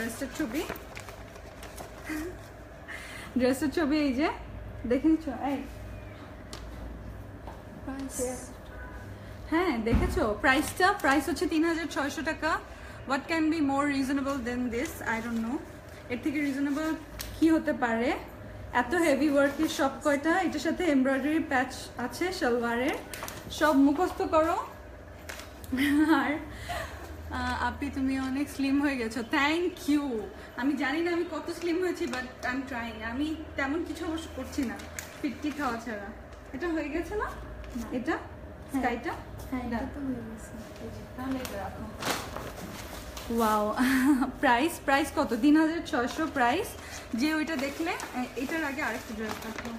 ড্রেসের ছবি এই যে দেখে নিচ্ছ। এই হ্যাঁ দেখেছো প্রাইস হচ্ছে 3600 টাকা। What can be more reasonable than this? I don't know, এর থেকে রিজনেবল কি হতে পারে? এত হেভি ওয়ার্কের সব কয়টা, এটার সাথে এমব্রয়ডারি প্যাচ আছে সালোয়ারের, সব মুখস্থ করো। আর আপনি তুমি অনেক স্লিম হয়ে গেছো, থ্যাংক ইউ। আমি জানি না আমি কত স্লিম হয়েছি, বাট আই এম ট্রাইং। আমি তেমন কিছু অবশ্য করছি না, ফিটটি খাওয়া ছাড়া। এটা হয়ে গেছে না? এটা স্কাইটা তাহলে এটা রাখো। ওয়াও, প্রাইস কত? 3600 প্রাইস। যে ওইটা দেখলে, এটার আগে আরেকটা ড্রেস রাখো,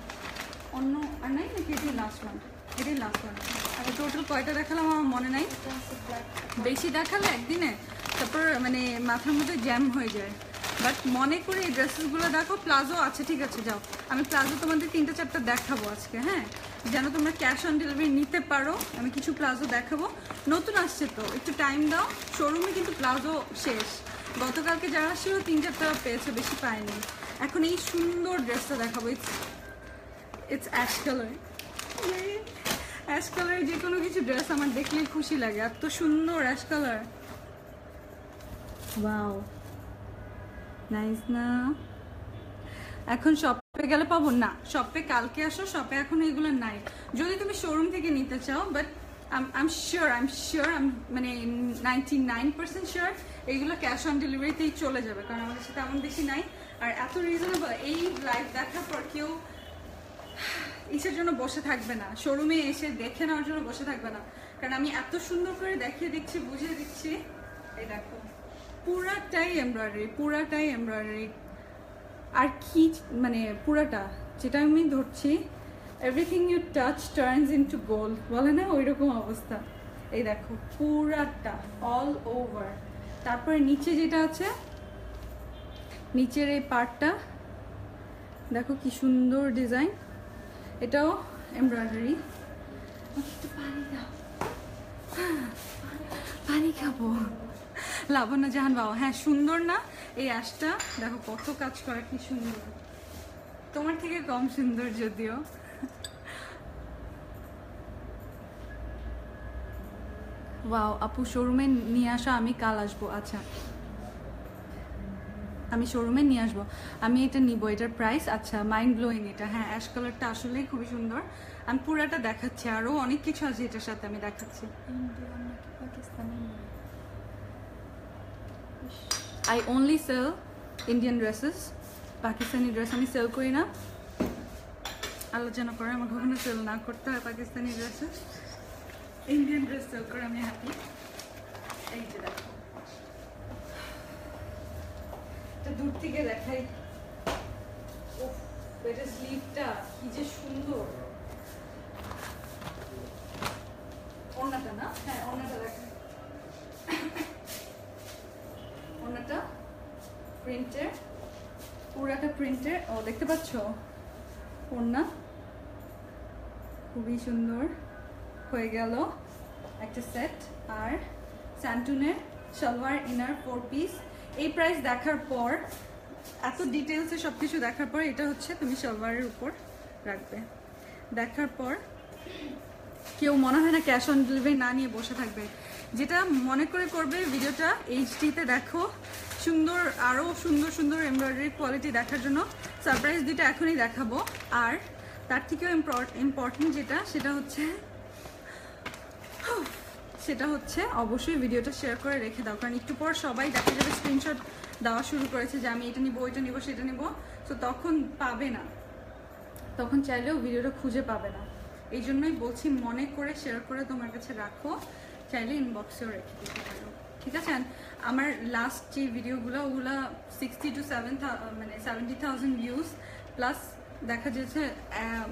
অন্য আর নাই নাকি? এটাই লাস্ট ওয়ান। আমি টোটাল কয়টা দেখালাম আমার মনে নাই, বেশি দেখালে একদিনে তারপর মানে মাথার মধ্যে জ্যাম হয়ে যায়। বাট মনে করে এই ড্রেসেসগুলো দেখো। প্লাজো আছে, ঠিক আছে যাও, আমি প্লাজো তোমাদের 3-4টা দেখাবো আজকে, হ্যাঁ, যেন তোমরা ক্যাশ অন ডেলিভারি নিতে পারো। আমি কিছু প্লাজো দেখাবো, নতুন আসছে তো একটু টাইম দাও। শোরুমে কিন্তু প্লাজো শেষ, গতকালকে যারা ছিল 3-4টা পেয়েছে, বেশি পায়নি। এখন এই সুন্দর ড্রেসটা দেখাবো, it's ash colour. Ash colour যে কোনো কিছু ড্রেস আমার দেখলেই খুশি লাগে, এত সুন্দর অ্যাশ কালার। ওয়াও, নাইস না? এখন সব গেলে পাবো না, শপে কালকে আসো, শপে এখন এগুলো নাই। যদি তুমি শোরুম থেকে নিতে চাও, বাট I'm sure মানে 99% শিওর এইগুলো ক্যাশ অন ডেলিভারিতেই চলে যাবে, কারণ আমাদের সাথে তেমন বেশি নাই। আর এত রিজনেবল, এই লাইভ দেখার পর কেউ ইসের জন্য বসে থাকবে না, শোরুমে এসে দেখে নেওয়ার জন্য বসে থাকবে না, কারণ আমি এত সুন্দর করে দেখিয়ে দিচ্ছি, বুঝিয়ে দিচ্ছি। এই দেখো পুরাটাই এমব্রয়ডারি। আর কি মানে পুরাটা যেটা আমি ধরছি, everything you touch turns into gold, বলে না ওই রকম অবস্থা। এই দেখো পুরাটা অল ওভার। তারপরে নিচে যেটা আছে, নিচের এই পার্টটা দেখো কি সুন্দর ডিজাইন, এটাও এমব্রয়ডারি। একটু পানি দাও, পানি খাবো। লাবণ্য জাহান বাবা, হ্যাঁ সুন্দর না এই অ্যাশটা? দেখো কত কাজ করা, কি সুন্দর, তোমার থেকে কম সুন্দর যদিও। ওয়াও আপু, শোরুমে নিয়ে আসা, আমি কাল আসবো। আচ্ছা আমি শোরুমে নিয়ে আসবো, আমি এটা নিব। এটার প্রাইস আচ্ছা মাইন্ড ব্লোয়িং এটা। হ্যাঁ অ্যাশ কালারটা আসলেই খুবই সুন্দর। আমি পুরাটা দেখাচ্ছি, আরও অনেক কিছু আছে এটার সাথে আমি দেখাচ্ছি। I only sell Indian dresses, Pakistani dress আমি সেল করি না। আলোচনা করে আমার কখনো সেল না করতে হয় Pakistani dresses, Indian dress sell করে আমি হ্যাপি। এই যে দেখো, এটা দূর থেকে দেখাই। ওহ এটা স্লিভটা কি যে সুন্দর, ওড়নাটা না, হ্যাঁ ওড়নাটা দেখাই। ওড়নাটা প্রিন্টের, পুরাটা প্রিন্টের। ও দেখতে পাচ্ছ ওড়না খুবই সুন্দর হয়ে গেল একটা সেট। আর স্যান্টুনের সালোয়ার ইনার 4 পিস। এই প্রাইস দেখার পর, এত ডিটেলসে সব কিছু দেখার পর, এটা হচ্ছে তুমি সালোয়ারের উপর রাখবে। দেখার পর কেউ মনে হয় না ক্যাশ অন ডেলিভারি না নিয়ে বসে থাকবে। যেটা মনে করে করবে, ভিডিওটা এইচডিতে দেখো, সুন্দর আরও সুন্দর সুন্দর এমব্রয়ডারি কোয়ালিটি দেখার জন্য সারপ্রাইজ দুইটা এখনই দেখাবো। আর তার থেকেও ইম্পর্টেন্ট যেটা, সেটা হচ্ছে অবশ্যই ভিডিওটা শেয়ার করে রেখে দাও, কারণ একটু পর সবাই দেখা যাবে স্ক্রিনশট দেওয়া শুরু করেছে যে আমি এটা নিবো, ওইটা নিবো, সেটা নিবো। তো তখন পাবে না, তখন চাইলেও ভিডিওটা খুঁজে পাবে না। এই জন্যই বলছি মনে করে শেয়ার করে তোমার কাছে রাখো, চাইলে ইনবক্সেও রেখে দিতে পারো, ঠিক আছে? আমার লাস্ট যে ভিডিওগুলো, ওগুলো 60 to 70,000 ভিউজ প্লাস দেখা যাচ্ছে,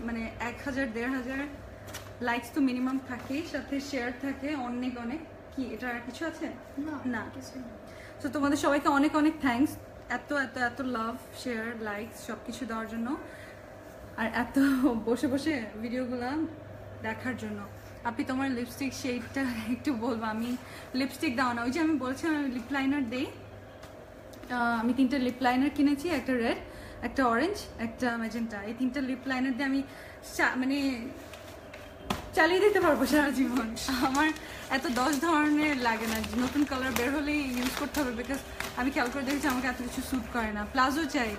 মানে 1000-1500 লাইকস তো মিনিমাম থাকেই, সাথে শেয়ার থাকে অনেক অনেক। কি এটা আর কিছু আছে? না কিছু না। তো তোমাদের সবাইকে অনেক অনেক থ্যাঙ্কস, এত এত এত লাভ, শেয়ার, লাইকস সব কিছু দেওয়ার জন্য, আর এত বসে বসে ভিডিওগুলো দেখার জন্য। আপনি তোমার লিপস্টিক শেডটা একটু বলবো? আমি লিপস্টিক দাও না, ওই যে আমি বলছিলাম আমি লিপ লাইনার দিই। আমি 3টা লিপ লাইনার কিনেছি, একটা রেড, একটা অরেঞ্জ, একটা ম্যাজেন্টা। এই 3টা লিপ লাইনার দিয়ে আমি মানে চালিয়ে দিতে পারবো সারা জীবন। আমার এত 10 ধরনের লাগে না, নতুন কালার বের হলেই ইউজ করতে হবে, বিকজ আমি খেয়াল করে দেখেছি আমাকে এত কিছু স্যুট করে না। প্লাজো চাই,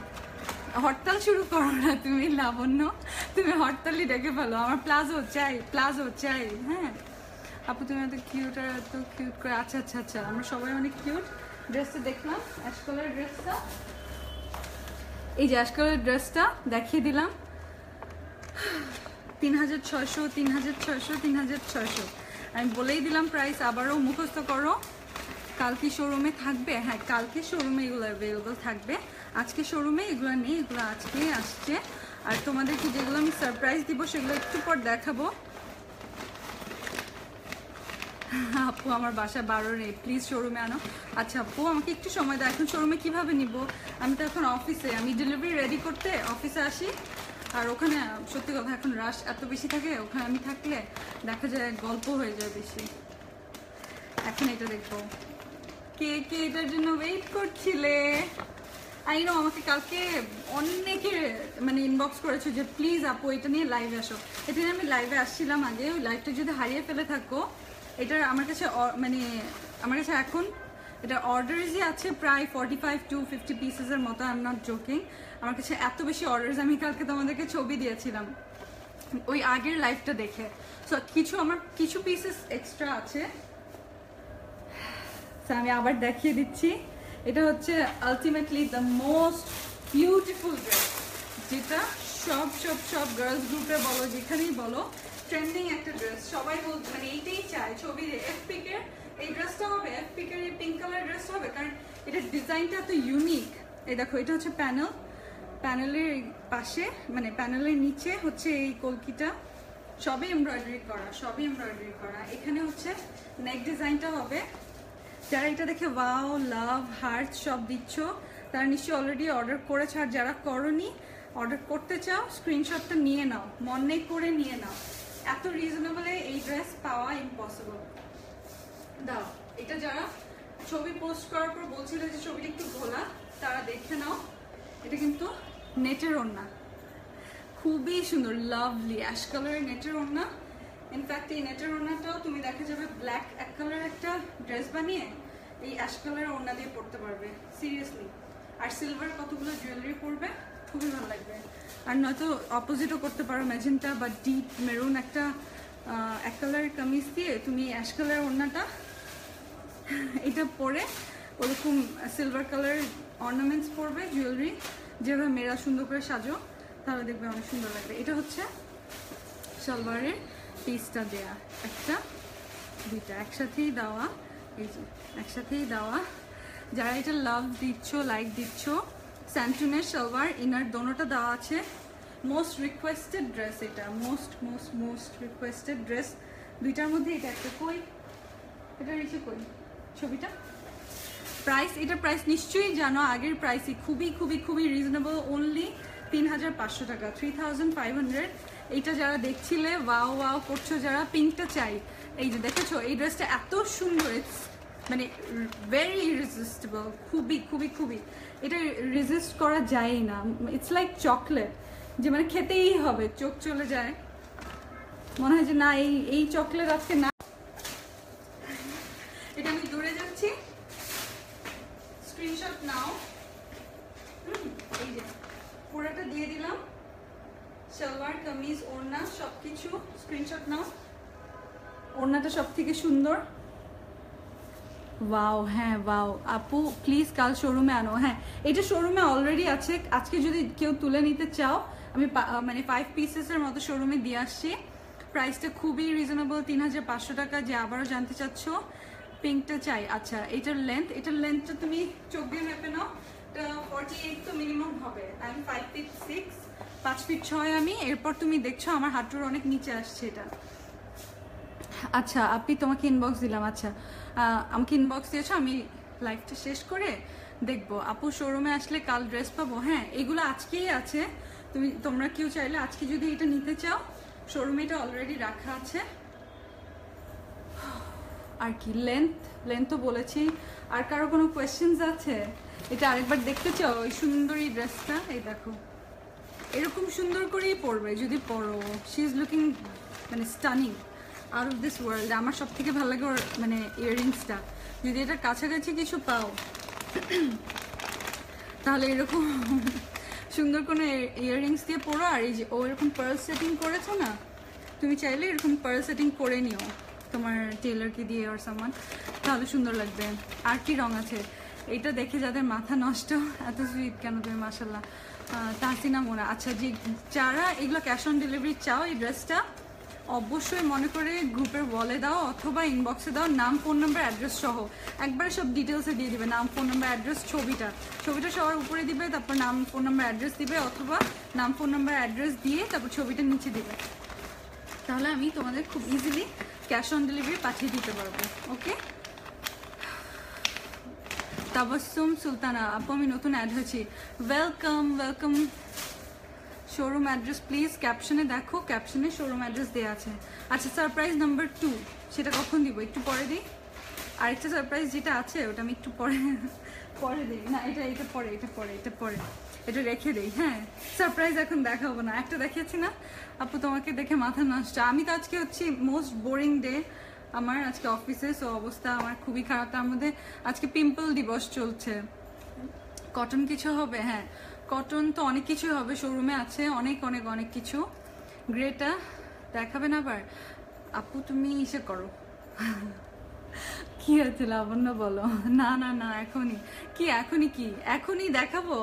হরতাল শুরু করো না তুমি লাবণ্য, তুমি হরতালই ডেকে ফেলো। আমার প্লাজো চাই, প্লাজো চাই। হ্যাঁ আপু তুমি এত কিউট, আর এত কিউট করে। আচ্ছা আচ্ছা আচ্ছা, আমরা সবাই অনেক কিউট। ড্রেসটা দেখলাম, অ্যাশ কালার ড্রেসটা, এই যে অ্যাশ কালার ড্রেসটা দেখিয়ে দিলাম। 3600, 3600, 3600। আমি বলেই দিলাম প্রাইস, আবারও মুখস্থ করো। কালকে শোরুমে থাকবে, হ্যাঁ কালকে শোরুমে এগুলো অ্যাভেলেবল থাকবে। আজকে শোরুমে এগুলো নেই, এগুলো আজকেই আসছে। আর তোমাদেরকে যেগুলো আমি সারপ্রাইজ দিব সেগুলো একটু পর দেখাবো। আপু আমার বাসা 12 নেই, প্লিজ শোরুমে আনো। আচ্ছা আপু আমাকে একটু সময় দাও, এখন শোরুমে কিভাবে নিব? আমি তো এখন অফিসে, আমি ডেলিভারি রেডি করতে অফিসে আসি। আর ওখানে সত্যি কথা এখন রাশ এত বেশি থাকে, ওখানে আমি থাকলে দেখা যায় গল্প হয়ে যায় বেশি। এখন এটা দেখবো, কে কে এটার জন্য ওয়েট করছিলে? আই নো আমাকে কালকে অনেকে মানে ইনবক্স করেছো যে প্লিজ আপু এটা নিয়ে লাইভে আসো। এটা নিয়ে আমি লাইভে আসছিলাম আগে, ওই লাইভটা যদি হারিয়ে ফেলে থাকো, এটার আমার কাছে মানে আমার কাছে এখন এটা অর্ডারসই আছে প্রায় 45 to 50 পিসেসের মতো। আই এম নট জোকিং, আমার কাছে এত বেশি অর্ডারস, আমি কালকে তোমাদেরকে ছবি দিয়েছিলাম ওই আগের লাইভটা দেখে। সো আমার কিছু পিসেস এক্সট্রা আছে, আমি আবার দেখিয়ে দিচ্ছি। এটা হচ্ছে ultimately the most beautiful dress, যেটা সব সব সব গার্লস গ্রুপে বলো, যেখানেই বলো ট্রেন্ডিং একটা ড্রেস। সবাই মানে এইটাই চায়, ছবি এফ পিকের এই ড্রেসটা হবে, এফ পিকের এই পিঙ্ক কালার ড্রেসটা হবে, কারণ এটার ডিজাইনটা এত ইউনিক। এই দেখো, এটা হচ্ছে প্যানেলের পাশে, মানে প্যানেলের নিচে হচ্ছে এই কলকিটা, সবই এমব্রয়ডারি করা। এখানে হচ্ছে নেক ডিজাইনটা হবে। যারা এটা দেখে ওয়াও, লাভ, হার্ট সব দিচ্ছ, তারা নিশ্চয়ই অলরেডি অর্ডার করেছো। আর যারা করনি, অর্ডার করতে চাও, স্ক্রিনশটটা নিয়ে নাও, মনে করে নিয়ে নাও। এত রিজনেবলে এই ড্রেস পাওয়া ইম্পসিবল। দাও, এটা যারা ছবি পোস্ট করার পর বলছিল যে ছবিটা একটু ঘোলা, তারা দেখে নাও। এটা কিন্তু নেটের ওড়না, খুবই সুন্দর, লাভলি অ্যাশ কালারের নেটের ওড়না। ইনফ্যাক্ট এই নেটের ওড়নাটাও তুমি দেখা যাবে ব্ল্যাক এক কালার একটা ড্রেস বানিয়ে এই অ্যাশ কালারের ওড়না দিয়ে পরতে পারবে, সিরিয়াসলি। আর সিলভার কতগুলো জুয়েলারি পরবে, খুবই ভালো লাগবে। আর নয়তো অপোজিটও করতে পারো, ম্যাজেন্টা বা ডিপ মেরুন একটা এক কালারের কামিজ দিয়ে তুমি অ্যাশ কালারের ওড়নাটা এটা পরে ওরকম সিলভার কালারের অর্নামেন্টস পরবে, জুয়েলারি যেভাবে মেয়েরা সুন্দর করে সাজো, তাহলে দেখবে অনেক সুন্দর লাগবে। এটা হচ্ছে সালোয়ারের পিসটা দেয়া, একটা দুইটা একসাথেই দেওয়া, এই যে একসাথেই দেওয়া। যারা এটা লাভ দিচ্ছ, লাইক দিচ্ছ, স্যান্টুনের সালোয়ার ইনার দোনোটা দেওয়া আছে। মোস্ট রিকোয়েস্টেড ড্রেস এটা, মোস্ট রিকোয়েস্টেড ড্রেস। দুইটার মধ্যে এটা একটা, কই এটা রেখে কই ছবিটা। প্রাইস, এটা প্রাইস নিশ্চয়ই জানো, আগের প্রাইসই খুবই খুবই খুবই রিজনেবল, অনলি 3500 টাকা, 3500। এইটা যারা দেখছিলে ওয়াও ওয়াও করছো, যারা পিঙ্কটা চাই, এই যে দেখেছো এই ড্রেসটা এত সুন্দর, মানে ভেরি ইরেজিস্টেবল, খুবই খুবই খুবই, এটা রেজিস্ট করা যায় না। ইটস লাইক চকলেট, যে মানে খেতেই হবে, চোখ চলে যায়, মনে হয় যে না এই চকলেট আজকে না। এটা আমি দূরে যাচ্ছি, স্ক্রিনশট নাও। এই যে পুরোটা দিয়ে দিলাম, সালোয়ার, কামিজ, ওড়না সবকিছু স্ক্রিনশট নাও। ওড়নাটা সব থেকে সুন্দর, ওয়াও। হ্যাঁ ওয়াও আপু, প্লিজ কাল শোরুমে আনো। হ্যাঁ, এটা শোরুমে অলরেডি আছে, আজকে যদি কেউ তুলে নিতে চাও, আমি মানে 5 পিসেসের মতো শোরুমে দিয়ে আসছি। প্রাইসটা খুবই রিজনেবল, 3500 টাকা। যে আবারও জানতে চাচ্ছ পিঙ্কটা চাই, আচ্ছা এটার লেন্থটা তুমি চোখ দিয়ে মেপে নাও, এটা 48 তো মিনিমাম হবে। আমি 5 ফিট 6, 5 ফিট 6 আমি। এরপর তুমি দেখছো আমার হাঁটুর অনেক নিচে আসছে এটা। আচ্ছা আপনি তোমাকে ইনবক্স দিলাম, আচ্ছা আমাকে ইনবক্স দিয়েছো, আমি লাইভটা শেষ করে দেখবো। আপু শোরুমে আসলে কাল ড্রেস পাবো? হ্যাঁ, এগুলো আজকেই আছে, তোমরা কেউ চাইলে আজকে যদি এটা নিতে চাও, শোরুমে এটা অলরেডি রাখা আছে। আর কি লেন্থ তো বলেছি। আর কারো কোনো কোয়েশ্চেন্স আছে? এটা আরেকবার দেখতে চাও ওই সুন্দরী ড্রেসটা? এই দেখো, এরকম সুন্দর করেই পরবে যদি পরো। শি ইজ লুকিং মানে stunning, out of this world. আমার সব থেকে ভালো লাগে ওর মানে ইয়াররিংসটা। যদি এটা কাছাকাছি কিছু পাও তাহলে এরকম সুন্দর কোনো ইয়াররিংস দিয়ে পরো। আর এই যে ও এরকম পার্ল সেটিং করেছো না, তুমি চাইলে এরকম পার্ল সেটিং করে নিও তোমার টেলারকে দিয়ে ওর সামান, তাহলে সুন্দর লাগবে। আর কি রং আছে? এটা দেখে যাদের মাথা নষ্ট, এত সুইট কেন তুমি, মাশাল্লাহ। তাহসিনা মোনা, আচ্ছা যে যারা এগুলো ক্যাশ অন ডেলিভারি চাও, এই ড্রেসটা অবশ্যই মনে করে গ্রুপের বলে দাও অথবা ইনবক্সে দাও, নাম, ফোন নাম্বার, অ্যাড্রেস সহ একবারে সব ডিটেলসে দিয়ে দিবে। নাম, ফোন নাম্বার, অ্যাড্রেস, ছবিটা সবার উপরে দিবে, তারপর নাম, ফোন নাম্বার, অ্যাড্রেস দিবে, অথবা নাম, ফোন নাম্বার, অ্যাড্রেস দিয়ে তারপর ছবিটা নিচে দিবে। তাহলে আমি তোমাদের খুব ইজিলি ক্যাশ অন ডেলিভারি পাঠিয়ে দিতে পারবো। ওকে, তাবাসসুম সুলতানা আপু, আমি নতুন অ্যাড হয়েছি, ওয়েলকাম। শোরুম অ্যাড্রেস প্লিজ ক্যাপশনে দেখো, ক্যাপশনে শোরুম অ্যাড্রেস দেওয়া আছে। আচ্ছা, সারপ্রাইজ নাম্বার 2 সেটা কখন দিব? একটু পরে দিই। আরেকটা সারপ্রাইজ যেটা আছে ওটা আমি একটু পরে দিই। না, এটা পরে এটা রেখে দিই। হ্যাঁ, সারপ্রাইজ এখন দেখাবো না, একটা দেখিয়েছি না আপু, তোমাকে দেখে মাথা নষ্ট। আমি তো আজকে হচ্ছে মোস্ট বোরিং ডে, আমার আজকে অফিসে, সো অবস্থা আমার খুবই খারাপ। তার মধ্যে আজকে পিম্পল দিবস চলছে। কটন কিছু হবে? হ্যাঁ, কটন তো অনেক কিছুই হবে, শোরুমে আছে অনেক অনেক অনেক কিছু। গ্রেটা দেখাবেন আবার? আপু তুমি ইসে করো। কি আছে লাবণ্য বলো? না না না, এখনই কি? এখনই দেখাবো?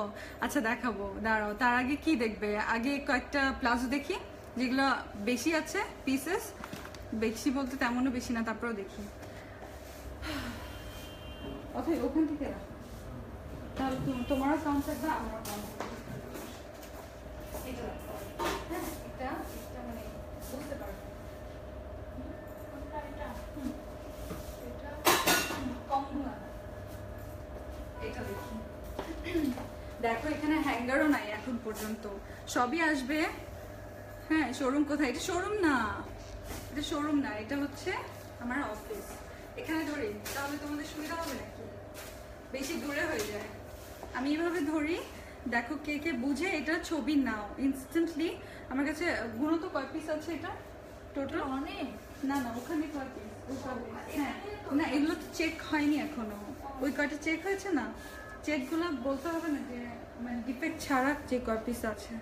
আচ্ছা দেখাবো, দাঁড়াও। তার আগে কি দেখবে? আগে কয়েকটা প্লাজো দেখি যেগুলো বেশি আছে পিসেস। বেশি বলতে তেমনও বেশি না, তারপরেও দেখি। অথবা ওখান থেকে রাখো, তাহলে তোমারও কাউন্ট থাকবে, আমারও কাউন্ট থাকবে। এটা হ্যাঁ, এটা মানে বুঝতে পারবে। দেখো এখানে হ্যাঙ্গারও নাই এখন পর্যন্ত, সবই আসবে। হ্যাঁ, শোরুম কোথায়? এটা শোরুম না, এটা শোরুম না, এটা হচ্ছে আমার অফিস। এখানে ধরি তাহলে তোমাদের সুবিধা হবে নাকি? বেশি দূরে হয়ে যায়। আমি এভাবে ধরি, দেখো কে কে বুঝে এটা ছবি নাও ইনস্ট্যান্টলি। আমার কাছে গুনো তো কয় পিস আছে এটা টোটাল? অনেক না না, ওখানে কয় পিস? হ্যাঁ না, এগুলো তো চেক হয়নি এখনো। ওই কয়টা চেক হয়েছে না, চেকগুলো বলতে হবে না যে মানে ডিফেক্ট ছাড়া যে কয় পিস আছে।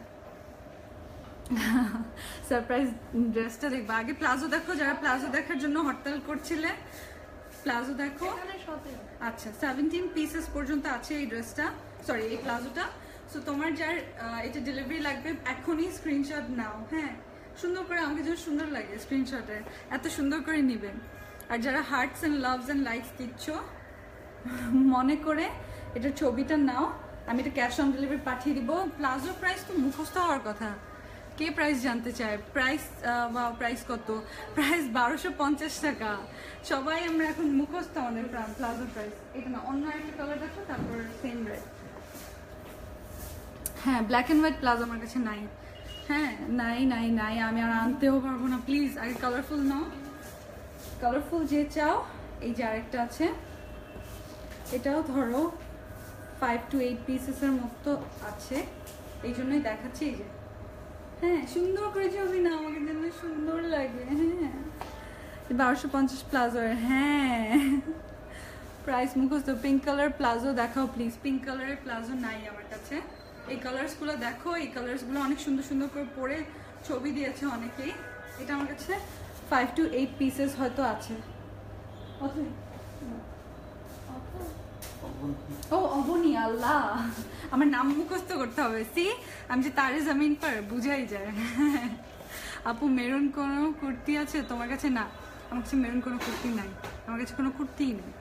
সারপ্রাইজ ড্রেসটা দেখবো আগে। প্লাজো দেখো, যারা প্লাজো দেখার জন্য হরতাল করছিলে, প্লাজো দেখো। আচ্ছা 17 পিসেস পর্যন্ত আছে এই ড্রেসটা, সরি এই প্লাজোটা। সো তোমার যার এটা ডেলিভারি লাগবে এখনই স্ক্রিনশট নাও। হ্যাঁ, সুন্দর করে, আমাকে যেন সুন্দর লাগে স্ক্রিনশটে, এত সুন্দর করে নিবেন। আর যারা hertz and loves and likes দিচ্ছ, মনে করে এটা ছবিটা নাও। আমি এটা ক্যাশ অন ডেলিভারি পাঠিয়ে দিব। প্লাজো প্রাইস তো মুখস্থ হওয়ার কথা। কে প্রাইস জানতে চায়? প্রাইস বা প্রাইস কত? প্রাইস 1250 টাকা। সবাই আমরা এখন মুখস্থ আমাদের প্লাজো প্রাইস। এটা না, অন্য একটা কালার দেখো, তারপর সেম রেড। হ্যাঁ, ব্ল্যাক অ্যান্ড হোয়াইট প্লাজো আমার কাছে নাই। হ্যাঁ নাই নাই নাই, আমি আর আনতেও পারবো না। প্লিজ আগে কালারফুল নাও, কালারফুল যে চাও। এই যে আরেকটা আছে, এটাও ধরো 5 to 8 পিসেসের মতো আছে, এই জন্যই দেখাচ্ছি। এই যে হ্যাঁ, সুন্দর করে ছবি না, আমাকে যেন সুন্দর লাগে। হ্যাঁ 1250 প্লাজোর। হ্যাঁ প্রাইস মুখস্থ। পিঙ্ক কালার প্লাজো দেখাও প্লিজ। পিঙ্ক কালারের প্লাজো নাই আমার কাছে। এই কালার্সগুলো দেখো, এই কালার্সগুলো অনেক সুন্দর সুন্দর করে পরে ছবি দিয়েছে অনেকেই। এটা আমার কাছে 5 to 8 পিসেস হয়তো আছে। ও অবনী, আল্লাহ আমার নাম মুখস্থ করতে হবে। সি আমি যে তারে জামিন পার, বুঝাই যায়। আপু মেরুন কোনো কুর্তি আছে তোমার কাছে? না, আমার কাছে মেরুন কোনো কুর্তি নাই, আমার কাছে কোনো কুর্তিই নেই।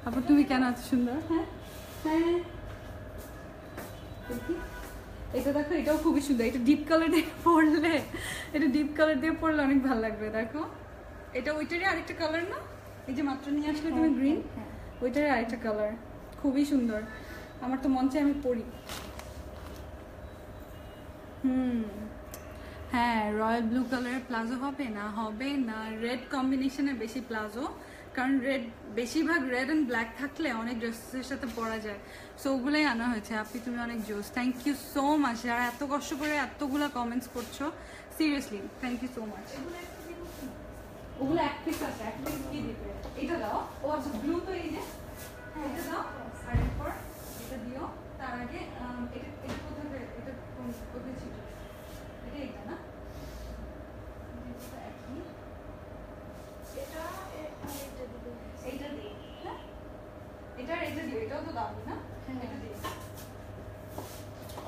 আপু তুমি কেন এত সুন্দর? হ্যাঁ হ্যাঁ, এটা দেখো, এটাও খুবই সুন্দর। এটা ডিপ কালার দিয়ে পরলে, এটা ডিপ কালার দিয়ে পরলে অনেক ভালো লাগবে। দেখো এটা ওইটারই আরেকটা কালার না? এই যে মাত্র নিয়ে আসলে তুমি গ্রিন, ওইটারই আরেকটা কালার, খুবই সুন্দর। আমার তো মন চাই আমি পরি। হ্যাঁ, রয়্যাল ব্লু কালারের প্লাজো হবে না? হবে না, রেড কম্বিনেশনের বেশি প্লাজো, কারণ রেড, বেশিরভাগ রেড অ্যান্ড ব্ল্যাক থাকলে অনেক ড্রেসের সাথে পরা যায়। সো ওগুলোই আনা হয়েছে। আপনি তুমি অনেক জোস, থ্যাংক ইউ সো মাচ। যারা এত কষ্ট করে এতগুলো কমেন্টস করছো, seriously thank you so much. ওগুলো এক পিস আছে, এক পিস কি দিবে? এটা দাও। ও আচ্ছা, ব্লু তো এই যে, হ্যাঁ এটা দাও। আর এরপর এটা দিও। তার আগে এটা এটা কোথায়, এটা কোথায় ছিল? এটা এটা না, এইটা দিই। হ্যাঁ এটা দিও, এটাও তো দাও না? এটা দিও।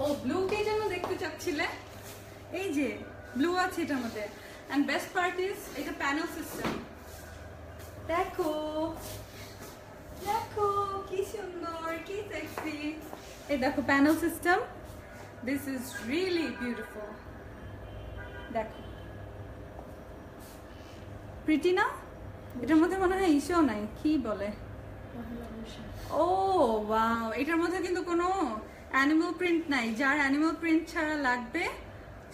ও ব্লু কে যেন দেখতে চাচ্ছিলে, এই যে ব্লু আছে এটার মধ্যে। এন্ড বেস্ট পার্ট ইজ এটা প্যানেল সিস্টেম। দেখো দেখো কি সুন্দর, কি সেক্সি। এই দেখো panel system, this is really beautiful. দেখো প্রিটি না? এটার মধ্যে মনে হয় ইস্যু নাই, কি বলে, ও ওয়াও। এটার মধ্যে কিন্তু কোনো অ্যানিমাল প্রিন্ট নাই। যার অ্যানিমাল প্রিন্ট ছাড়া লাগবে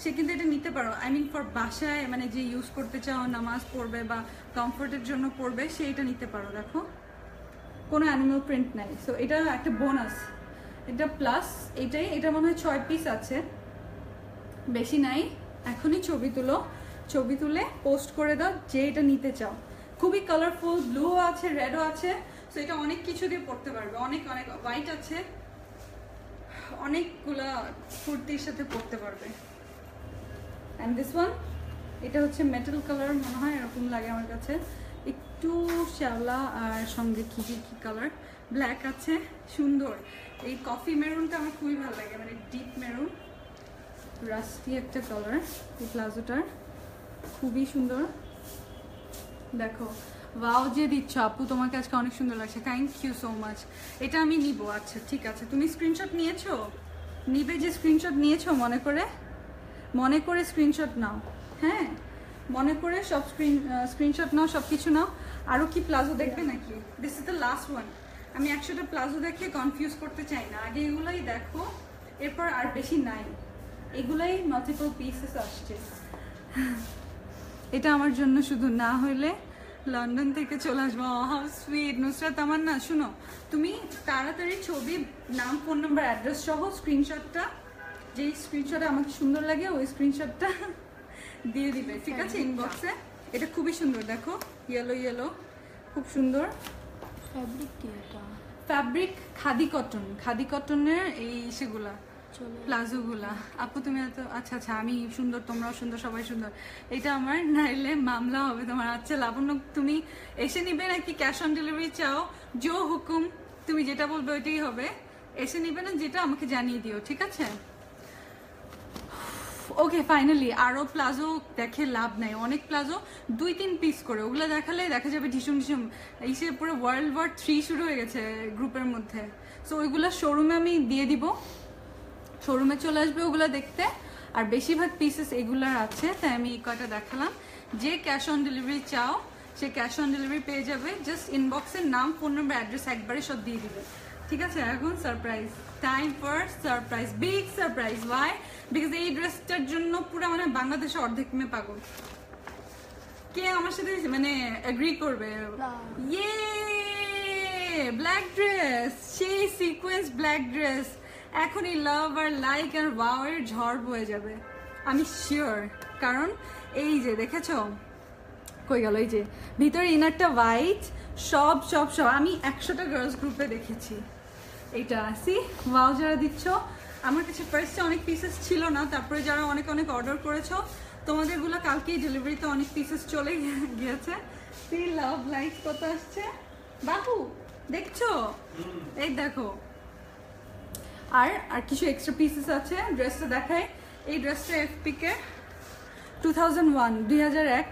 সে কিন্তু এটা নিতে পারো। আই মিন ফর বাসায়, মানে যে ইউজ করতে চাও, নামাজ পড়বে বা কমফোর্টের জন্য পড়বে, সে এটা নিতে পারো। দেখো কোনো অ্যানিমাল প্রিন্ট নাই। সো এটা একটা বোনাস। এটা প্লাস এটাই, এটা মনে হয় 6 পিস আছে, বেশি নাই। এখনই ছবি তুলো, ছবি তুলে পোস্ট করে দাও যে এটা নিতে চাও। খুবই কালারফুল, ব্লুও আছে, রেডও আছে। সো এটা অনেক কিছু দিয়ে পরতে পারবে, অনেক অনেক হোয়াইট আছে, অনেকগুলা কুর্তির সাথে পরতে পারবে। অ্যান্ড দিস ওয়ান, এটা হচ্ছে মেটাল কালার মনে হয়, এরকম লাগে আমার কাছে, একটু শ্যাওলা আর সঙ্গে কি কালার, ব্ল্যাক আছে, সুন্দর। এই কফি মেরুনটা আমার খুবই ভালো লাগে, মানে ডিপ মেরুন, রাস্টি একটা কালার। এই প্লাজোটার খুবই সুন্দর, দেখো ওয়াও যে দিচ্ছ আপু, তোমাকে আজকে অনেক সুন্দর লাগছে, থ্যাংক ইউ সো মাচ। এটা আমি নিব। আচ্ছা ঠিক আছে, তুমি স্ক্রিনশট নিয়েছো? নিবে যে স্ক্রিনশট নিয়েছো, মনে করে স্ক্রিনশট নাও, হ্যাঁ মনে করে সব স্ক্রিনশট নাও, সব কিছু নাও। আরও কি প্লাজো দেখবে নাকি? This is the last one. আমি 100টা প্লাজো দেখে কনফিউজ করতে চাই না, আগে এগুলোই দেখো, এরপর আর বেশি নাই, এগুলাই মাল্টিপল পিসেস আসছে। এটা আমার জন্য শুধু, না হইলে লন্ডন থেকে চলে আসবো। হাউ সুইট নুসরাত আমার। না শুনো, তুমি তাড়াতাড়ি ছবি, নাম, ফোন নাম্বার, অ্যাড্রেস সহ স্ক্রিনশটটা, যেই স্ক্রিনশটে আমাকে সুন্দর লাগে ওই স্ক্রিনশটটা দিয়ে দিবে, ঠিক আছে, ইনবক্সে। এটা খুবই সুন্দর, দেখো ইয়েলো, খুব সুন্দর। ফ্যাব্রিক কি এটা? ফ্যাব্রিক খাদি কটনের এই সেগুলা প্লাজোগুলা। আপু তুমি এত, আচ্ছা আমি সুন্দর, তোমরাও সুন্দর, সবাই সুন্দর। এটা আমার নাইলে মামলা হবে তোমার। আচ্ছা লাবণ্য, তুমি এসে নিবে নাকি ক্যাশ অন ডেলিভারি চাও? জো হুকুম, তুমি যেটা বলবে ওইটাই হবে। এসে নিবে না যেটা আমাকে জানিয়ে দিও, ঠিক আছে? ওকে ফাইনালি আরো প্লাজো দেখে লাভ নাই, অনেক প্লাজো 2-3 পিস করে, ওগুলো দেখালে দেখা যাবে ঢিসুম এইসে পুরো World War 3 শুরু হয়ে গেছে গ্রুপের মধ্যে। সো ওইগুলো শোরুমে আমি দিয়ে দিব, শোরুমে চলে আসবে ওগুলো দেখতে। আর বেশিরভাগ পিসেস এগুলার আছে, তাই আমি এই কয়টা দেখালাম। যে ক্যাশ অন ডেলিভারি চাও সে ক্যাশ অন ডেলিভারি পেয়ে যাবে, জাস্ট ইনবক্সের নাম, ফোন নাম্বার, অ্যাড্রেস একবারে সব দিয়ে দিবে, ঠিক আছে? এখন surprise time for surprise, big surprise. Why? Because এই ড্রেসটার জন্য পুরো মানে বাংলাদেশে অর্ধেক মেয়ে পাগল। কে আমার সাথে মানে এগ্রি করবে? ইয়ে ব্ল্যাক ড্রেস, সেই সিকোয়েন্স ব্ল্যাক ড্রেস এখনই লাভ আর লাইক আর ওয়াও এর ঝড় বয়ে যাবে, আমি শিওর। কারণ এই যে দেখেছো কই গেল, এই যে ভিতরে ইনারটা হোয়াইট, সব আমি 100টা গার্লস গ্রুপে দেখেছি এইটা। সি ওয়াও, যারা দিচ্ছ, আমার কাছে ফার্স্টে অনেক পিসেস ছিল না, তারপরে যারা অনেক অর্ডার করেছো তোমাদেরগুলো কালকেই ডেলিভারিতে অনেক পিসেস চলে গিয়েছে। সি লাভ লাইক কত আসছে বাবু, দেখছো? এই দেখো, আর কিছু এক্সট্রা পিসেস আছে। ড্রেসটা দেখায়, এই ড্রেসটা এফপি কে 2001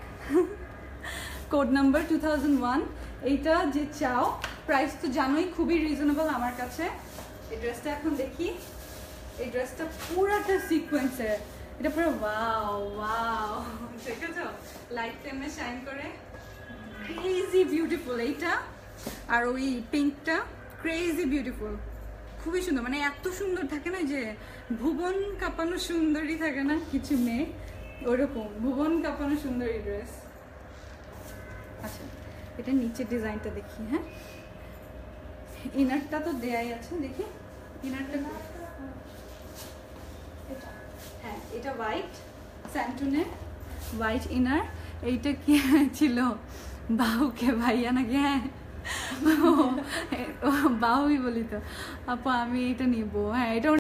কোড নাম্বার 2001। এইটা যে চাও, প্রাইস তো জানোই খুবই রিজনেবল আমার কাছে। এই ড্রেসটা এখন দেখি, এই ড্রেসটা পুরাটা সিকোয়েন্সের, এটা পুরো ওয়াও দেখেছো, লাইট টাইমে শাইন করে, ক্রেজি বিউটিফুল এইটা। আর ওই পিঙ্কটা ক্রেজি বিউটিফুল, খুবই সুন্দর, মানে এত সুন্দর থাকে না যে ভুবন কাঁপানো সুন্দরী থাকে না কিছু মেয়ে, ওরকম ভুবন কাঁপানো সুন্দরী ড্রেস। আচ্ছা এটা নিচের ডিজাইনটা দেখি, হ্যাঁ ইনারটা তো দেয়াই আছে, দেখি ইনারটা, হ্যাঁ এটা হোয়াইট স্যান্টুনে, হোয়াইট ইনার। এইটা কি ছিল, বাহুকে ভাইয়া নাকি? হ্যাঁ বাহুই বলি তো আপু, আমি এটা নিবো। হ্যাঁ এটা